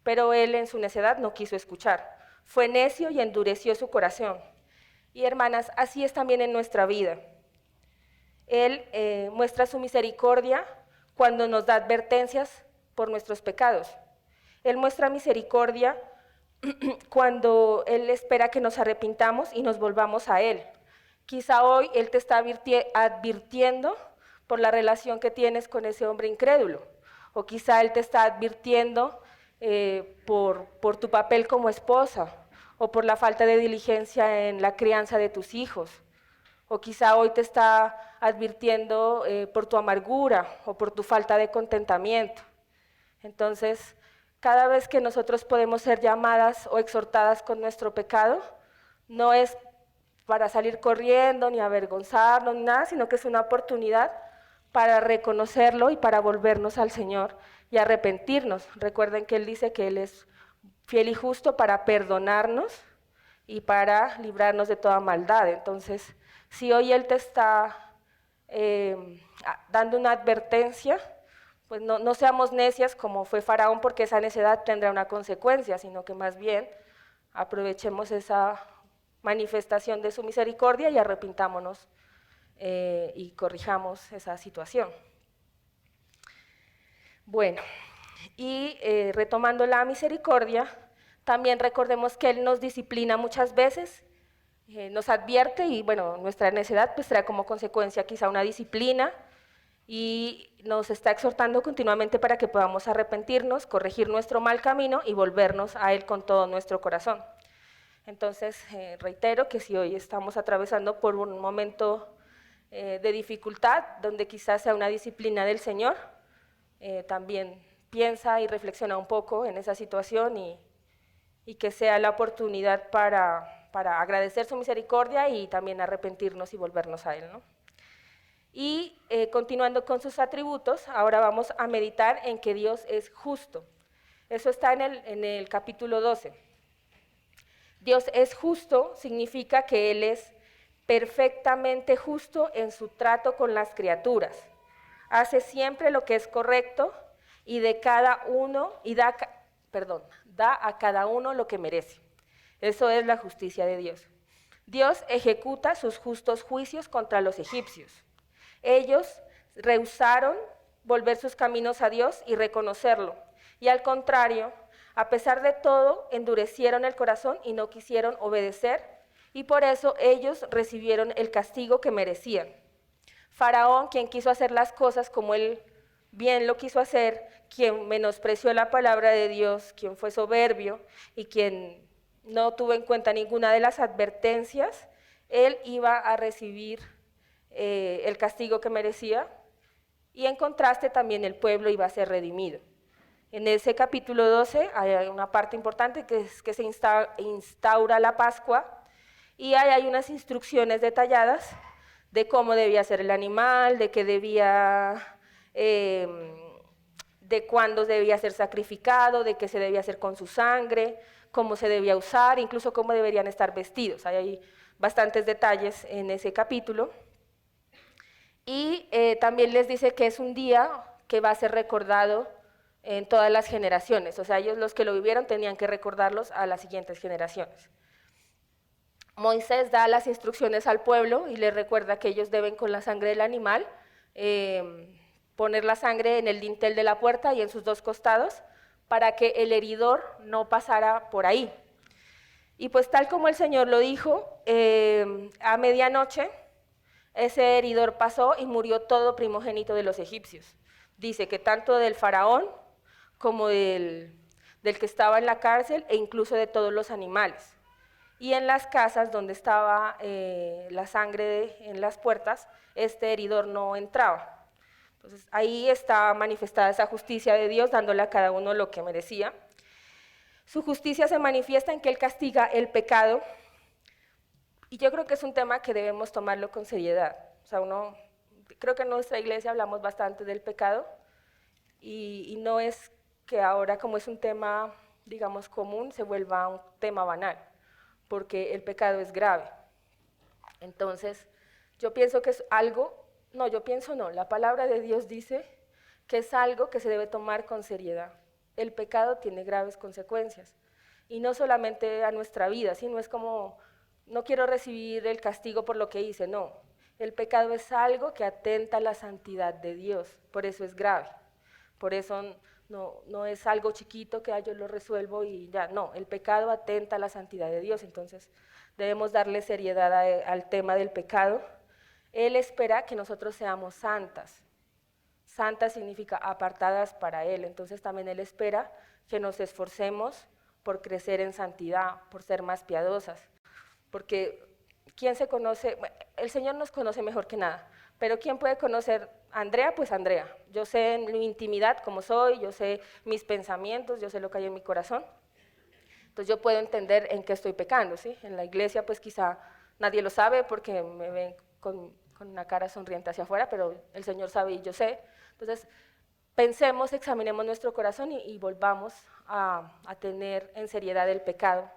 pero él en su necedad no quiso escuchar. Fue necio y endureció su corazón. Y hermanas, así es también en nuestra vida. Él muestra su misericordia cuando nos da advertencias por nuestros pecados. Él muestra misericordia cuando Él espera que nos arrepintamos y nos volvamos a Él. Quizá hoy Él te está advirtiendo por la relación que tienes con ese hombre incrédulo, o quizá Él te está advirtiendo por tu papel como esposa, o por la falta de diligencia en la crianza de tus hijos, o quizá hoy te está advirtiendo por tu amargura o por tu falta de contentamiento. Entonces, cada vez que nosotros podemos ser llamadas o exhortadas con nuestro pecado, no es para salir corriendo ni avergonzarnos ni nada, sino que es una oportunidad para reconocerlo y para volvernos al Señor y arrepentirnos. Recuerden que Él dice que Él es fiel y justo para perdonarnos y para librarnos de toda maldad. Entonces, si hoy Él te está dando una advertencia, pues no seamos necias como fue Faraón, porque esa necedad tendrá una consecuencia, sino que más bien aprovechemos esa manifestación de su misericordia y arrepintámonos y corrijamos esa situación. Bueno, y retomando la misericordia, también recordemos que Él nos disciplina muchas veces, nos advierte y bueno, nuestra necedad pues trae como consecuencia quizá una disciplina y nos está exhortando continuamente para que podamos arrepentirnos, corregir nuestro mal camino y volvernos a Él con todo nuestro corazón. Entonces, reitero que si hoy estamos atravesando por un momento de dificultad, donde quizás sea una disciplina del Señor, también piensa y reflexiona un poco en esa situación y que sea la oportunidad para agradecer su misericordia y también arrepentirnos y volvernos a Él, ¿no? Y continuando con sus atributos, ahora vamos a meditar en que Dios es justo. Eso está en el capítulo 12. Dios es justo significa que Él es perfectamente justo en su trato con las criaturas. Hace siempre lo que es correcto y da a cada uno lo que merece. Eso es la justicia de Dios. Dios ejecuta sus justos juicios contra los egipcios. Ellos rehusaron volver sus caminos a Dios y reconocerlo. Y al contrario, a pesar de todo, endurecieron el corazón y no quisieron obedecer, y por eso ellos recibieron el castigo que merecían. Faraón, quien quiso hacer las cosas como él bien lo quiso hacer, quien menospreció la palabra de Dios, quien fue soberbio y quien no tuvo en cuenta ninguna de las advertencias, él iba a recibir el castigo que merecía, y en contraste también el pueblo iba a ser redimido. En ese capítulo 12 hay una parte importante que es que se instaura la Pascua, y hay unas instrucciones detalladas de cómo debía ser el animal, de cuándo debía ser sacrificado, de qué se debía hacer con su sangre, cómo se debía usar, incluso cómo deberían estar vestidos. Hay bastantes detalles en ese capítulo. Y también les dice que es un día que va a ser recordado en todas las generaciones, o sea, ellos los que lo vivieron tenían que recordarlos a las siguientes generaciones. Moisés da las instrucciones al pueblo y les recuerda que ellos deben con la sangre del animal poner la sangre en el dintel de la puerta y en sus dos costados para que el heridor no pasara por ahí. Y pues tal como el Señor lo dijo, a medianoche ese heridor pasó y murió todo primogénito de los egipcios. Dice que tanto del faraón como del que estaba en la cárcel e incluso de todos los animales. Y en las casas donde estaba la sangre en las puertas, este heridor no entraba. Entonces ahí está manifestada esa justicia de Dios, dándole a cada uno lo que merecía. Su justicia se manifiesta en que Él castiga el pecado, y yo creo que es un tema que debemos tomarlo con seriedad. O sea, creo que en nuestra iglesia hablamos bastante del pecado, y no es que ahora, como es un tema, digamos, común, se vuelva un tema banal, porque el pecado es grave. Entonces, yo pienso que es algo, no, yo pienso no, la palabra de Dios dice que es algo que se debe tomar con seriedad. El pecado tiene graves consecuencias, y no solamente a nuestra vida, sino es como, no quiero recibir el castigo por lo que hice, no. El pecado es algo que atenta a la santidad de Dios, por eso es grave. Por eso no es algo chiquito que yo lo resuelvo y ya, no, el pecado atenta a la santidad de Dios, entonces debemos darle seriedad al tema del pecado. Él espera que nosotros seamos santas. Santas significa apartadas para Él, entonces también Él espera que nos esforcemos por crecer en santidad, por ser más piadosas, porque ¿quién se conoce? Bueno, el Señor nos conoce mejor que nada, pero ¿quién puede conocer a Andrea? Pues Andrea. Yo sé en mi intimidad cómo soy, yo sé mis pensamientos, yo sé lo que hay en mi corazón. Entonces yo puedo entender en qué estoy pecando, ¿sí? En la iglesia pues quizá nadie lo sabe porque me ven con una cara sonriente hacia afuera, pero el Señor sabe y yo sé. Entonces pensemos, examinemos nuestro corazón y volvamos a tener en seriedad el pecado.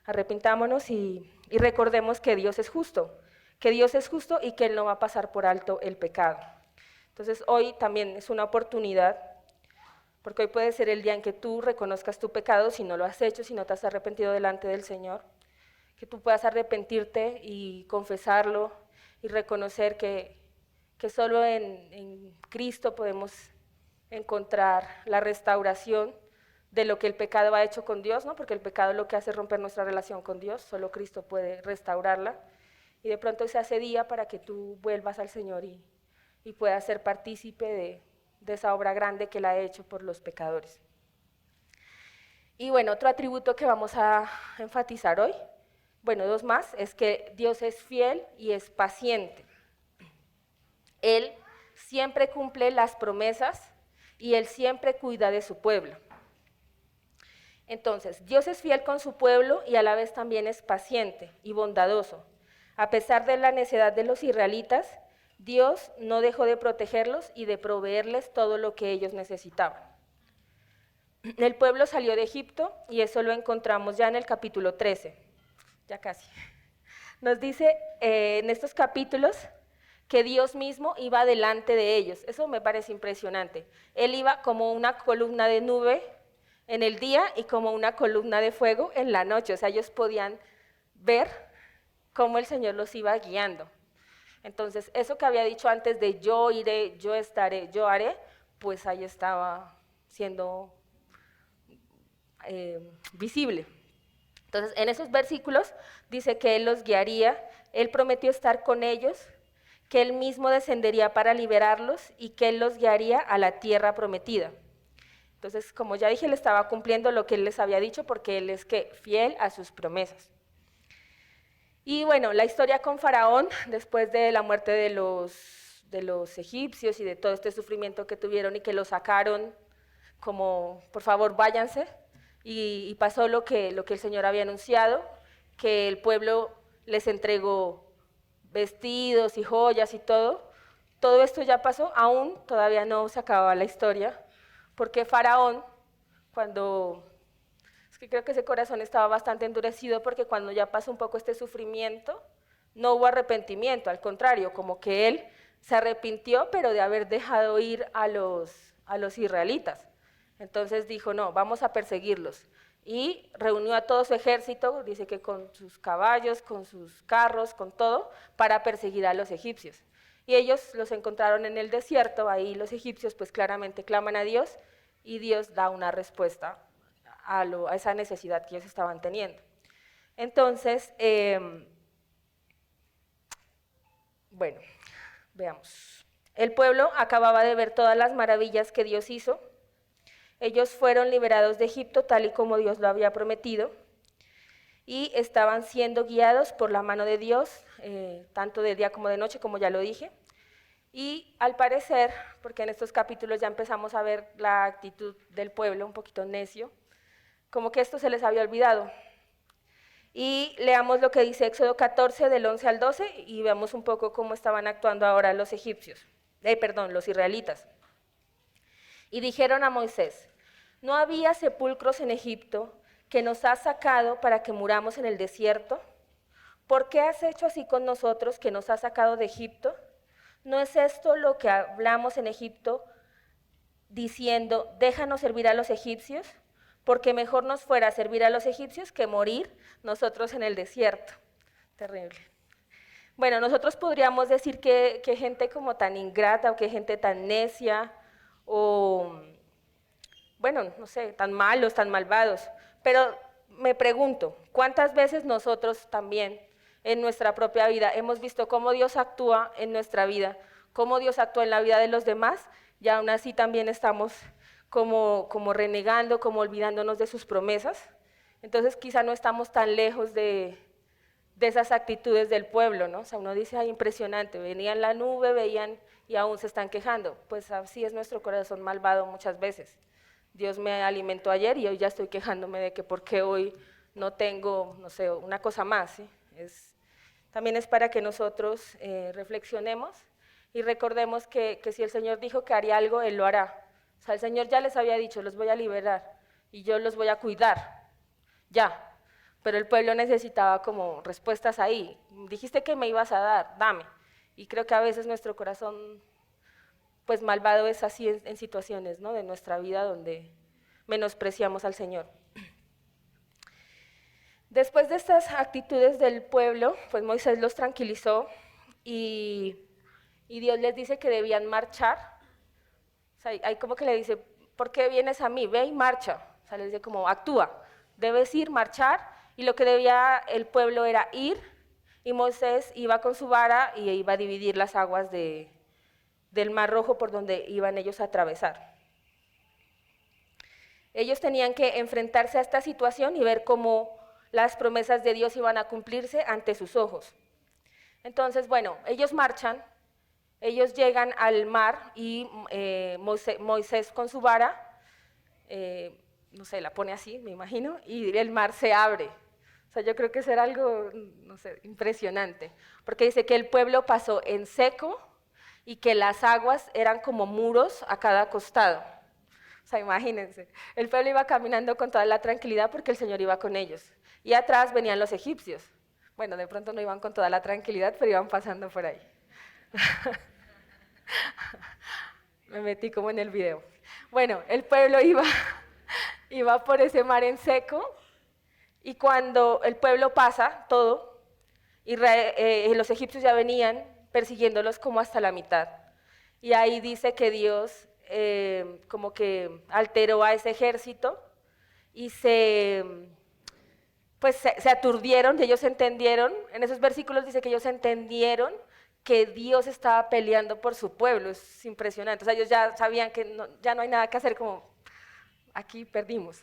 Arrepintámonos y recordemos que Dios es justo, y que Él no va a pasar por alto el pecado. Entonces hoy también es una oportunidad, porque hoy puede ser el día en que tú reconozcas tu pecado, si no lo has hecho, si no te has arrepentido delante del Señor, que tú puedas arrepentirte y confesarlo y reconocer que solo en Cristo podemos encontrar la restauración de lo que el pecado ha hecho con Dios, ¿no? Porque el pecado lo que hace es romper nuestra relación con Dios, solo Cristo puede restaurarla. Y de pronto se hace día para que tú vuelvas al Señor y puedas ser partícipe de esa obra grande que Él ha hecho por los pecadores. Y bueno, otro atributo que vamos a enfatizar hoy, bueno, dos más, es que Dios es fiel y es paciente. Él siempre cumple las promesas y Él siempre cuida de su pueblo. Entonces, Dios es fiel con su pueblo y a la vez también es paciente y bondadoso. A pesar de la necedad de los israelitas, Dios no dejó de protegerlos y de proveerles todo lo que ellos necesitaban. El pueblo salió de Egipto y eso lo encontramos ya en el capítulo 13, ya casi. Nos dice en estos capítulos que Dios mismo iba delante de ellos. Eso me parece impresionante. Él iba como una columna de nube en el día y como una columna de fuego en la noche. O sea, ellos podían ver cómo el Señor los iba guiando. Entonces, eso que había dicho antes de yo iré, yo estaré, yo haré, pues ahí estaba siendo visible. Entonces, en esos versículos dice que Él los guiaría, Él prometió estar con ellos, que Él mismo descendería para liberarlos y que Él los guiaría a la tierra prometida. Entonces, como ya dije, Él estaba cumpliendo lo que Él les había dicho porque Él es fiel a sus promesas. Y bueno, la historia con Faraón, después de la muerte de los egipcios y de todo este sufrimiento que tuvieron y que lo sacaron como, por favor, váyanse, y pasó lo que el Señor había anunciado, que el pueblo les entregó vestidos y joyas y todo esto ya pasó, aún todavía no se acababa la historia, porque Faraón, es que creo que ese corazón estaba bastante endurecido porque cuando ya pasó un poco este sufrimiento, no hubo arrepentimiento, al contrario, como que él se arrepintió, pero de haber dejado ir a los israelitas. Entonces dijo, no, vamos a perseguirlos. Y reunió a todo su ejército, dice que con sus caballos, con sus carros, con todo, para perseguir a los egipcios. Y ellos los encontraron en el desierto, ahí los egipcios pues claramente claman a Dios, y Dios da una respuesta a esa necesidad que ellos estaban teniendo. Entonces, bueno, veamos. El pueblo acababa de ver todas las maravillas que Dios hizo. Ellos fueron liberados de Egipto tal y como Dios lo había prometido y estaban siendo guiados por la mano de Dios, tanto de día como de noche, como ya lo dije. Y al parecer, porque en estos capítulos ya empezamos a ver la actitud del pueblo un poquito necio, como que esto se les había olvidado. Y leamos lo que dice Éxodo 14 del 11 al 12 y veamos un poco cómo estaban actuando ahora los los israelitas. Y dijeron a Moisés, ¿no había sepulcros en Egipto que nos has sacado para que muramos en el desierto? ¿Por qué has hecho así con nosotros que nos has sacado de Egipto? ¿No es esto lo que hablamos en Egipto diciendo, déjanos servir a los egipcios? Porque mejor nos fuera servir a los egipcios que morir nosotros en el desierto. Terrible. Bueno, nosotros podríamos decir que gente como tan ingrata o que gente tan necia o, bueno, no sé, tan malos, tan malvados. Pero me pregunto, ¿cuántas veces nosotros también en nuestra propia vida hemos visto cómo Dios actúa en nuestra vida, cómo Dios actúa en la vida de los demás y aún así también estamos como renegando, como olvidándonos de sus promesas? Entonces quizá no estamos tan lejos de esas actitudes del pueblo, ¿no? O sea, uno dice, ay, impresionante, venían la nube, veían y aún se están quejando. Pues así es nuestro corazón malvado muchas veces. Dios me alimentó ayer y hoy ya estoy quejándome de que por qué hoy no tengo, no sé, una cosa más, ¿sí? También es para que nosotros reflexionemos y recordemos que si el Señor dijo que haría algo, Él lo hará. O sea, el Señor ya les había dicho, los voy a liberar y yo los voy a cuidar, ya. Pero el pueblo necesitaba como respuestas ahí. Dijiste que me ibas a dar, dame. Y creo que a veces nuestro corazón, pues malvado es así en situaciones, ¿no?, de nuestra vida donde menospreciamos al Señor. Después de estas actitudes del pueblo, pues Moisés los tranquilizó y Dios les dice que debían marchar. O sea, hay como que le dice, ¿por qué vienes a mí? Ve y marcha. O sea, les dice como, actúa, debes ir, marchar. Y lo que debía el pueblo era ir, y Moisés iba con su vara y iba a dividir las aguas del Mar Rojo por donde iban ellos a atravesar. Ellos tenían que enfrentarse a esta situación y ver cómo las promesas de Dios iban a cumplirse ante sus ojos. Entonces, bueno, ellos marchan, ellos llegan al mar y Moisés con su vara, no sé, la pone así, me imagino, y el mar se abre. O sea, yo creo que eso era algo, no sé, impresionante, porque dice que el pueblo pasó en seco y que las aguas eran como muros a cada costado. O sea, imagínense, el pueblo iba caminando con toda la tranquilidad porque el Señor iba con ellos. Y atrás venían los egipcios. Bueno, de pronto no iban con toda la tranquilidad, pero iban pasando por ahí. Me metí como en el video. Bueno, el pueblo iba por ese mar en seco, y cuando el pueblo pasa todo, los egipcios ya venían persiguiéndolos como hasta la mitad. Y ahí dice que Dios como que alteró a ese ejército y se aturdieron, y ellos entendieron, en esos versículos dice que ellos entendieron que Dios estaba peleando por su pueblo. Es impresionante. O sea, ellos ya sabían que ya no hay nada que hacer, como aquí perdimos.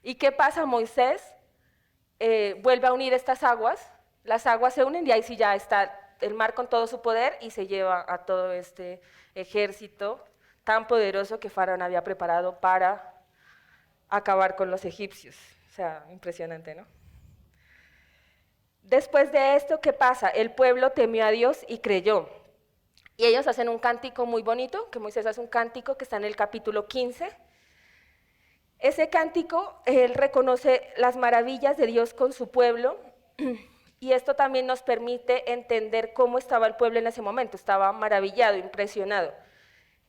¿Y qué pasa? Moisés vuelve a unir estas aguas, las aguas se unen y ahí sí ya está el mar con todo su poder y se lleva a todo este ejército tan poderoso que Faraón había preparado para acabar con los egipcios. O sea, impresionante, ¿no? Después de esto, ¿qué pasa? El pueblo temió a Dios y creyó. Y ellos hacen un cántico muy bonito, que Moisés hace un cántico que está en el capítulo 15. Ese cántico, él reconoce las maravillas de Dios con su pueblo Y esto también nos permite entender cómo estaba el pueblo en ese momento. Estaba maravillado, impresionado,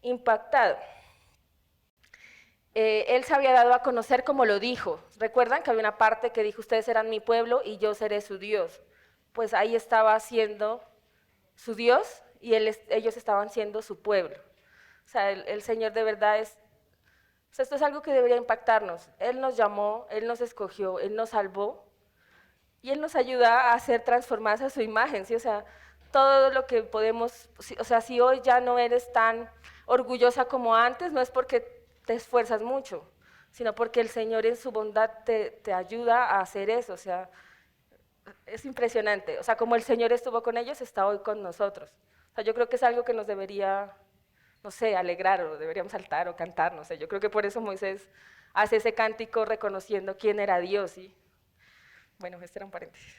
impactado. Él se había dado a conocer como lo dijo. ¿Recuerdan que había una parte que dijo, ustedes serán mi pueblo y yo seré su Dios? Pues ahí estaba siendo su Dios y ellos estaban siendo su pueblo. O sea, el Señor de verdad es, o sea, esto es algo que debería impactarnos. Él nos llamó, Él nos escogió, Él nos salvó y Él nos ayuda a ser transformados a su imagen, ¿sí? O sea, todo lo que podemos, o sea, si hoy ya no eres tan orgullosa como antes, no es porque te esfuerzas mucho, sino porque el Señor en su bondad te ayuda a hacer eso, o sea, es impresionante. O sea, como el Señor estuvo con ellos, está hoy con nosotros. O sea, yo creo que es algo que nos debería, no sé, alegrar, o deberíamos saltar o cantar, no sé. Yo creo que por eso Moisés hace ese cántico reconociendo quién era Dios, ¿sí? Bueno, este era un paréntesis.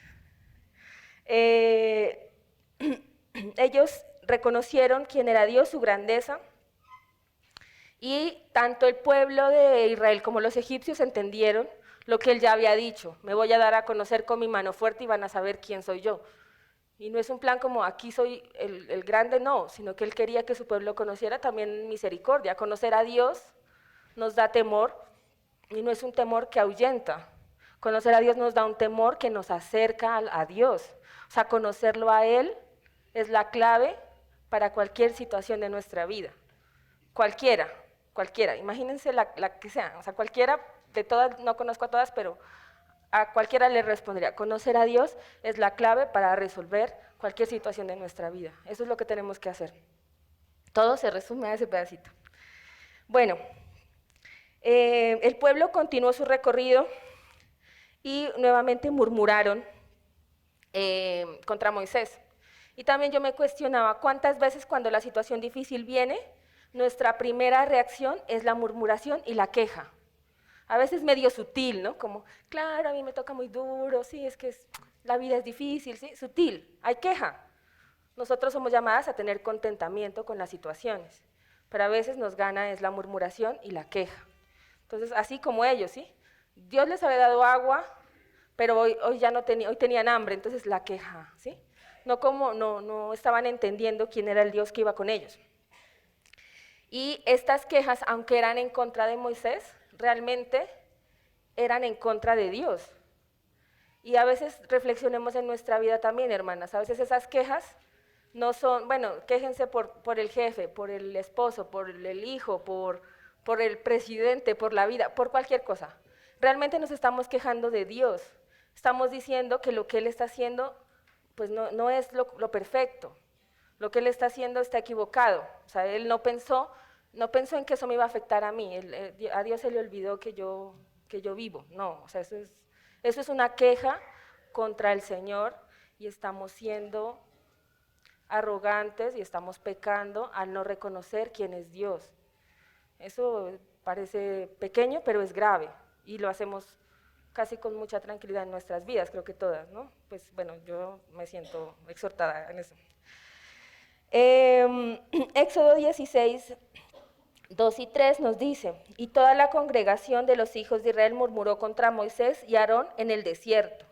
Ellos reconocieron quién era Dios, su grandeza, y tanto el pueblo de Israel como los egipcios entendieron lo que él ya había dicho. Me voy a dar a conocer con mi mano fuerte y van a saber quién soy yo. Y no es un plan como aquí soy el grande, no, sino que él quería que su pueblo conociera también misericordia. Conocer a Dios nos da temor y no es un temor que ahuyenta. Conocer a Dios nos da un temor que nos acerca a Dios. O sea, conocerlo a Él es la clave para cualquier situación de nuestra vida. Cualquiera, cualquiera. Imagínense la que sea. O sea, cualquiera, de todas, no conozco a todas, pero a cualquiera le respondería. Conocer a Dios es la clave para resolver cualquier situación de nuestra vida. Eso es lo que tenemos que hacer. Todo se resume a ese pedacito. Bueno, el pueblo continuó su recorrido y nuevamente murmuraron contra Moisés. Y también yo me cuestionaba cuántas veces cuando la situación difícil viene, nuestra primera reacción es la murmuración y la queja. A veces medio sutil, ¿no? Como, claro, a mí me toca muy duro, sí, es que la vida es difícil, sí, sutil, hay queja. Nosotros somos llamadas a tener contentamiento con las situaciones, pero a veces nos gana es la murmuración y la queja. Entonces, así como ellos, ¿sí? Dios les había dado agua, pero hoy ya no hoy tenían hambre, entonces la queja, ¿sí? No estaban entendiendo quién era el Dios que iba con ellos. Y estas quejas, aunque eran en contra de Moisés, realmente eran en contra de Dios. Y a veces reflexionemos en nuestra vida también, hermanas. A veces esas quejas no son, bueno, quéjense por el jefe, por el esposo, por el hijo, por el presidente, por la vida, por cualquier cosa. Realmente nos estamos quejando de Dios. Estamos diciendo que lo que Él está haciendo pues no es lo perfecto. Lo que Él está haciendo está equivocado. O sea, Él no pensó en que eso me iba a afectar a mí. A Dios se le olvidó que yo vivo. No, o sea, eso es una queja contra el Señor y estamos siendo arrogantes y estamos pecando al no reconocer quién es Dios. Eso parece pequeño, pero es grave y lo hacemos casi con mucha tranquilidad en nuestras vidas, creo que todas, ¿no? Pues bueno, yo me siento exhortada en eso. Éxodo 16, 2 y 3 nos dice, y toda la congregación de los hijos de Israel murmuró contra Moisés y Aarón en el desierto.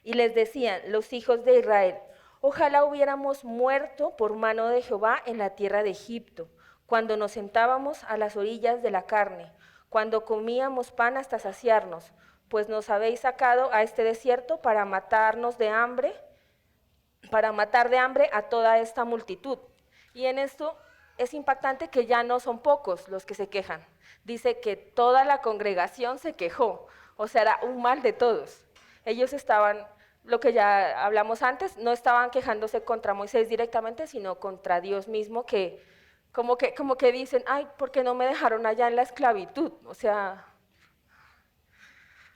Y les decían los hijos de Israel, ojalá hubiéramos muerto por mano de Jehová en la tierra de Egipto, cuando nos sentábamos a las orillas de la carne, cuando comíamos pan hasta saciarnos, pues nos habéis sacado a este desierto para matarnos de hambre, para matar de hambre a toda esta multitud. Y en esto es impactante que ya no son pocos los que se quejan. Dice que toda la congregación se quejó, o sea, era un mal de todos. Ellos estaban, lo que ya hablamos antes, no estaban quejándose contra Moisés directamente, sino contra Dios mismo, que como que dicen, ay, ¿por qué no me dejaron allá en la esclavitud? O sea,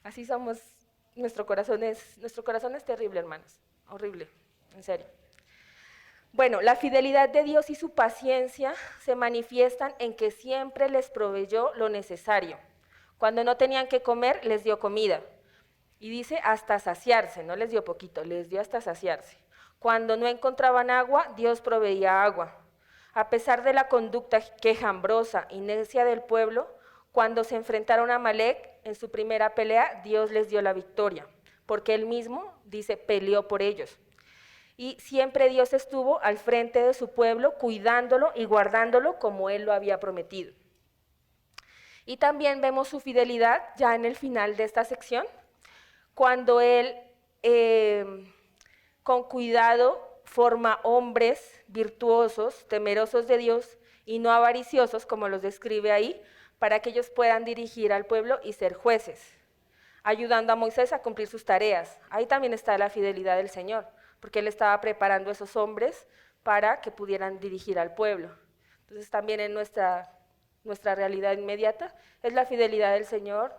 así somos, nuestro corazón es terrible, hermanos, horrible, en serio. Bueno, la fidelidad de Dios y su paciencia se manifiestan en que siempre les proveyó lo necesario. Cuando no tenían que comer, les dio comida. Y dice hasta saciarse, no les dio poquito, les dio hasta saciarse. Cuando no encontraban agua, Dios proveía agua. A pesar de la conducta quejambrosa y necia del pueblo, cuando se enfrentaron a Amalek en su primera pelea, Dios les dio la victoria. porque Él mismo, dice, peleó por ellos. Y siempre Dios estuvo al frente de su pueblo, cuidándolo y guardándolo como Él lo había prometido. Y también vemos su fidelidad ya en el final de esta sección, cuando Él con cuidado forma hombres virtuosos, temerosos de Dios y no avariciosos, como los describe ahí, para que ellos puedan dirigir al pueblo y ser jueces, ayudando a Moisés a cumplir sus tareas. Ahí también está la fidelidad del Señor, porque Él estaba preparando a esos hombres para que pudieran dirigir al pueblo. Entonces también en nuestra realidad inmediata es la fidelidad del Señor,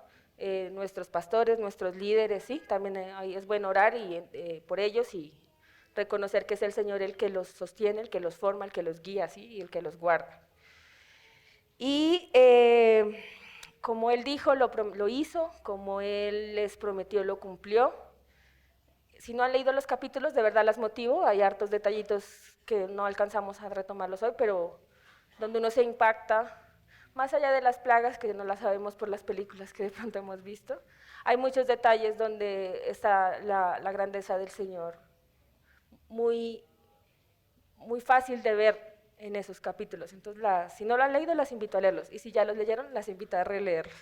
nuestros pastores, nuestros líderes, ¿sí? También ahí es bueno orar por ellos y reconocer que es el Señor el que los sostiene, el que los forma, el que los guía, ¿sí? Y el que los guarda. Y como Él dijo, lo hizo, como Él les prometió, lo cumplió. Si no han leído los capítulos, de verdad las motivo, hay hartos detallitos que no alcanzamos a retomarlos hoy, pero donde uno se impacta, más allá de las plagas, que no las sabemos por las películas que de pronto hemos visto, hay muchos detalles donde está la grandeza del Señor, muy, muy fácil de ver en esos capítulos. Entonces, si no lo han leído, las invito a leerlos, y si ya los leyeron, las invito a releerlos.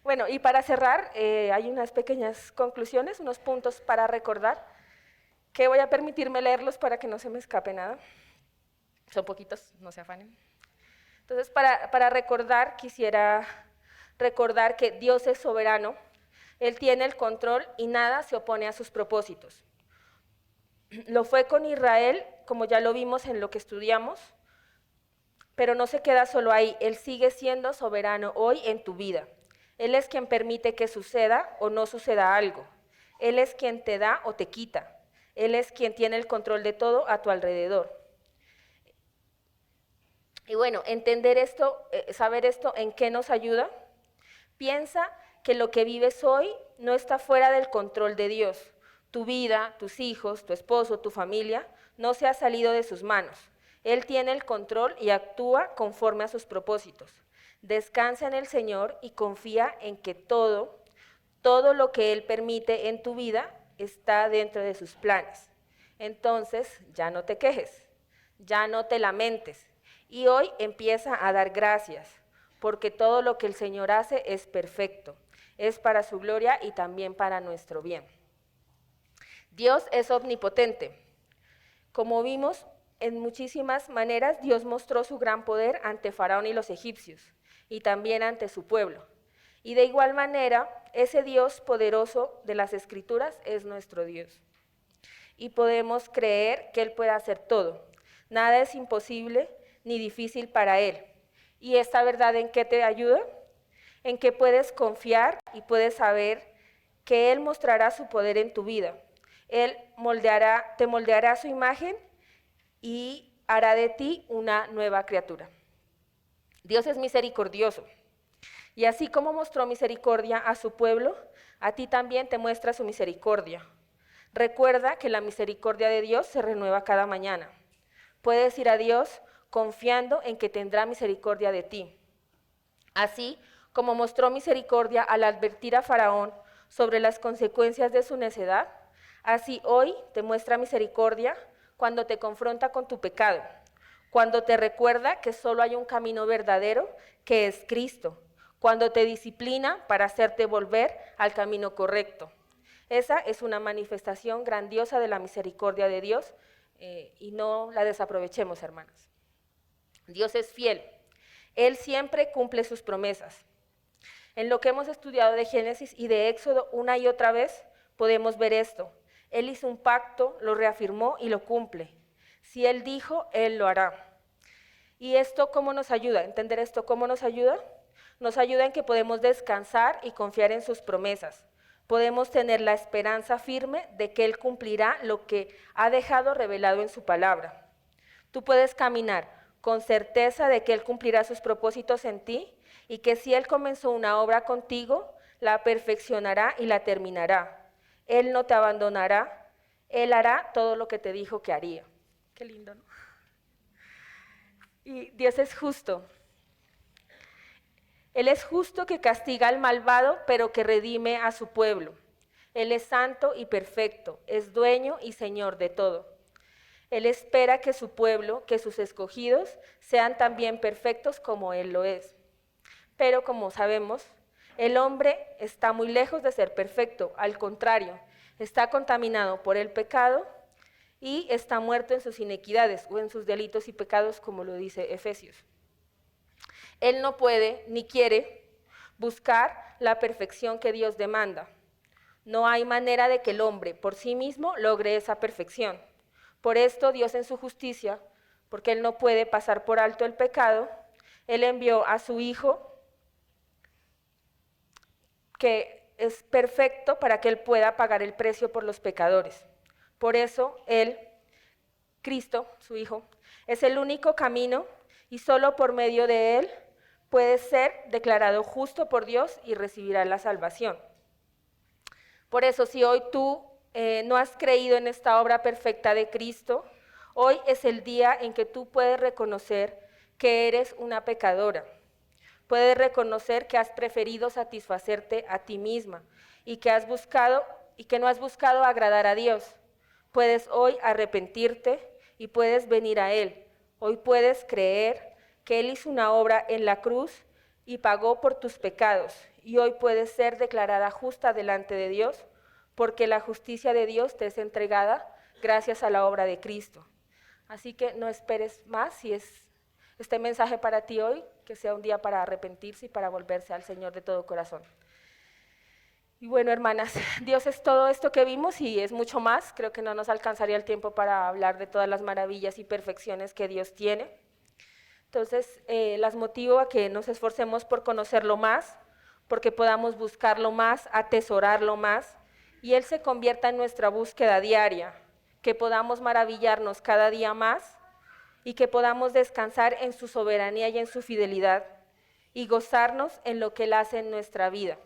Bueno, y para cerrar, hay unas pequeñas conclusiones, unos puntos para recordar, que voy a permitirme leerlos para que no se me escape nada. Son poquitos, no se afanen. Entonces, para recordar, quisiera recordar que Dios es soberano, Él tiene el control y nada se opone a sus propósitos. Lo fue con Israel, como ya lo vimos en lo que estudiamos, pero no se queda solo ahí, Él sigue siendo soberano hoy en tu vida. Él es quien permite que suceda o no suceda algo. Él es quien te da o te quita. Él es quien tiene el control de todo a tu alrededor. Y bueno, entender esto, saber esto, ¿en qué nos ayuda? Piensa que lo que vives hoy no está fuera del control de Dios. Tu vida, tus hijos, tu esposo, tu familia, no se ha salido de sus manos. Él tiene el control y actúa conforme a sus propósitos. Descansa en el Señor y confía en que todo lo que Él permite en tu vida está dentro de sus planes. Entonces, ya no te quejes, ya no te lamentes, y hoy empieza a dar gracias, porque todo lo que el Señor hace es perfecto, es para su gloria y también para nuestro bien. Dios es omnipotente. Como vimos, en muchísimas maneras Dios mostró su gran poder ante Faraón y los egipcios, y también ante su pueblo. Y de igual manera, ese Dios poderoso de las Escrituras es nuestro Dios. Y podemos creer que Él puede hacer todo. Nada es imposible ni difícil para Él. ¿Y esta verdad en qué te ayuda? En que puedes confiar y puedes saber que Él mostrará su poder en tu vida. Él te moldeará a su imagen y hará de ti una nueva criatura. Dios es misericordioso. Y así como mostró misericordia a su pueblo, a ti también te muestra su misericordia. Recuerda que la misericordia de Dios se renueva cada mañana. Puedes ir a Dios confiando en que tendrá misericordia de ti. Así como mostró misericordia al advertir a Faraón sobre las consecuencias de su necedad, así hoy te muestra misericordia cuando te confronta con tu pecado, cuando te recuerda que solo hay un camino verdadero, que es Cristo, cuando te disciplina para hacerte volver al camino correcto. Esa es una manifestación grandiosa de la misericordia de Dios, y no la desaprovechemos, hermanos. Dios es fiel. Él siempre cumple sus promesas. En lo que hemos estudiado de Génesis y de Éxodo una y otra vez, podemos ver esto. Él hizo un pacto, lo reafirmó y lo cumple. Si Él dijo, Él lo hará. ¿Y esto cómo nos ayuda? ¿Entender esto cómo nos ayuda? Nos ayuda en que podemos descansar y confiar en sus promesas. Podemos tener la esperanza firme de que Él cumplirá lo que ha dejado revelado en su palabra. Tú puedes caminar con certeza de que Él cumplirá sus propósitos en ti y que si Él comenzó una obra contigo, la perfeccionará y la terminará. Él no te abandonará, Él hará todo lo que te dijo que haría. Qué lindo, ¿no? Y Dios es justo. Él es justo que castiga al malvado, pero que redime a su pueblo. Él es santo y perfecto, es dueño y señor de todo. Él espera que su pueblo, que sus escogidos, sean también perfectos como Él lo es. Pero como sabemos, el hombre está muy lejos de ser perfecto, al contrario, está contaminado por el pecado y está muerto en sus inequidades o en sus delitos y pecados, como lo dice Efesios. Él no puede ni quiere buscar la perfección que Dios demanda. No hay manera de que el hombre por sí mismo logre esa perfección. Por esto Dios en su justicia, porque Él no puede pasar por alto el pecado, Él envió a su Hijo, que es perfecto para que Él pueda pagar el precio por los pecadores. Por eso Él, Cristo, su Hijo, es el único camino y solo por medio de Él puede ser declarado justo por Dios y recibirá la salvación. Por eso, si hoy tú no has creído en esta obra perfecta de Cristo, hoy es el día en que tú puedes reconocer que eres una pecadora. Puedes reconocer que has preferido satisfacerte a ti misma y que no has buscado agradar a Dios. Puedes hoy arrepentirte y puedes venir a Él. Hoy puedes creer que Él hizo una obra en la cruz y pagó por tus pecados. Y hoy puedes ser declarada justa delante de Dios, porque la justicia de Dios te es entregada gracias a la obra de Cristo. Así que no esperes más. Si es este mensaje para ti hoy, que sea un día para arrepentirse y para volverse al Señor de todo corazón. Y bueno, hermanas, Dios es todo esto que vimos y es mucho más. Creo que no nos alcanzaría el tiempo para hablar de todas las maravillas y perfecciones que Dios tiene. Entonces, las motivo a que nos esforcemos por conocerlo más, porque podamos buscarlo más, atesorarlo más, y Él se convierta en nuestra búsqueda diaria, que podamos maravillarnos cada día más y que podamos descansar en su soberanía y en su fidelidad y gozarnos en lo que Él hace en nuestra vida.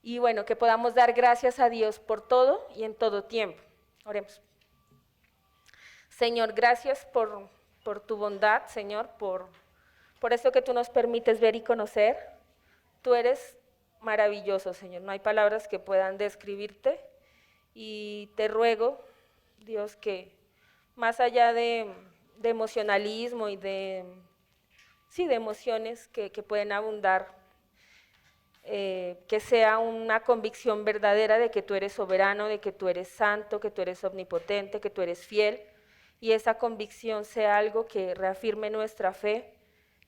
Y bueno, que podamos dar gracias a Dios por todo y en todo tiempo. Oremos. Señor, gracias por tu bondad, Señor, por esto que tú nos permites ver y conocer. Tú eres maravilloso, Señor. No hay palabras que puedan describirte. Y te ruego, Dios, que más allá de emocionalismo y de emociones que pueden abundar, que sea una convicción verdadera de que tú eres soberano, de que tú eres santo, que tú eres omnipotente, que tú eres fiel, y esa convicción sea algo que reafirme nuestra fe,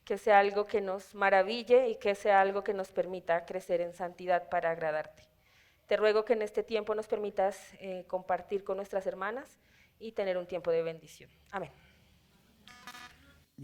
que sea algo que nos maraville y que sea algo que nos permita crecer en santidad para agradarte. Te ruego que en este tiempo nos permitas compartir con nuestras hermanas y tener un tiempo de bendición. Amén.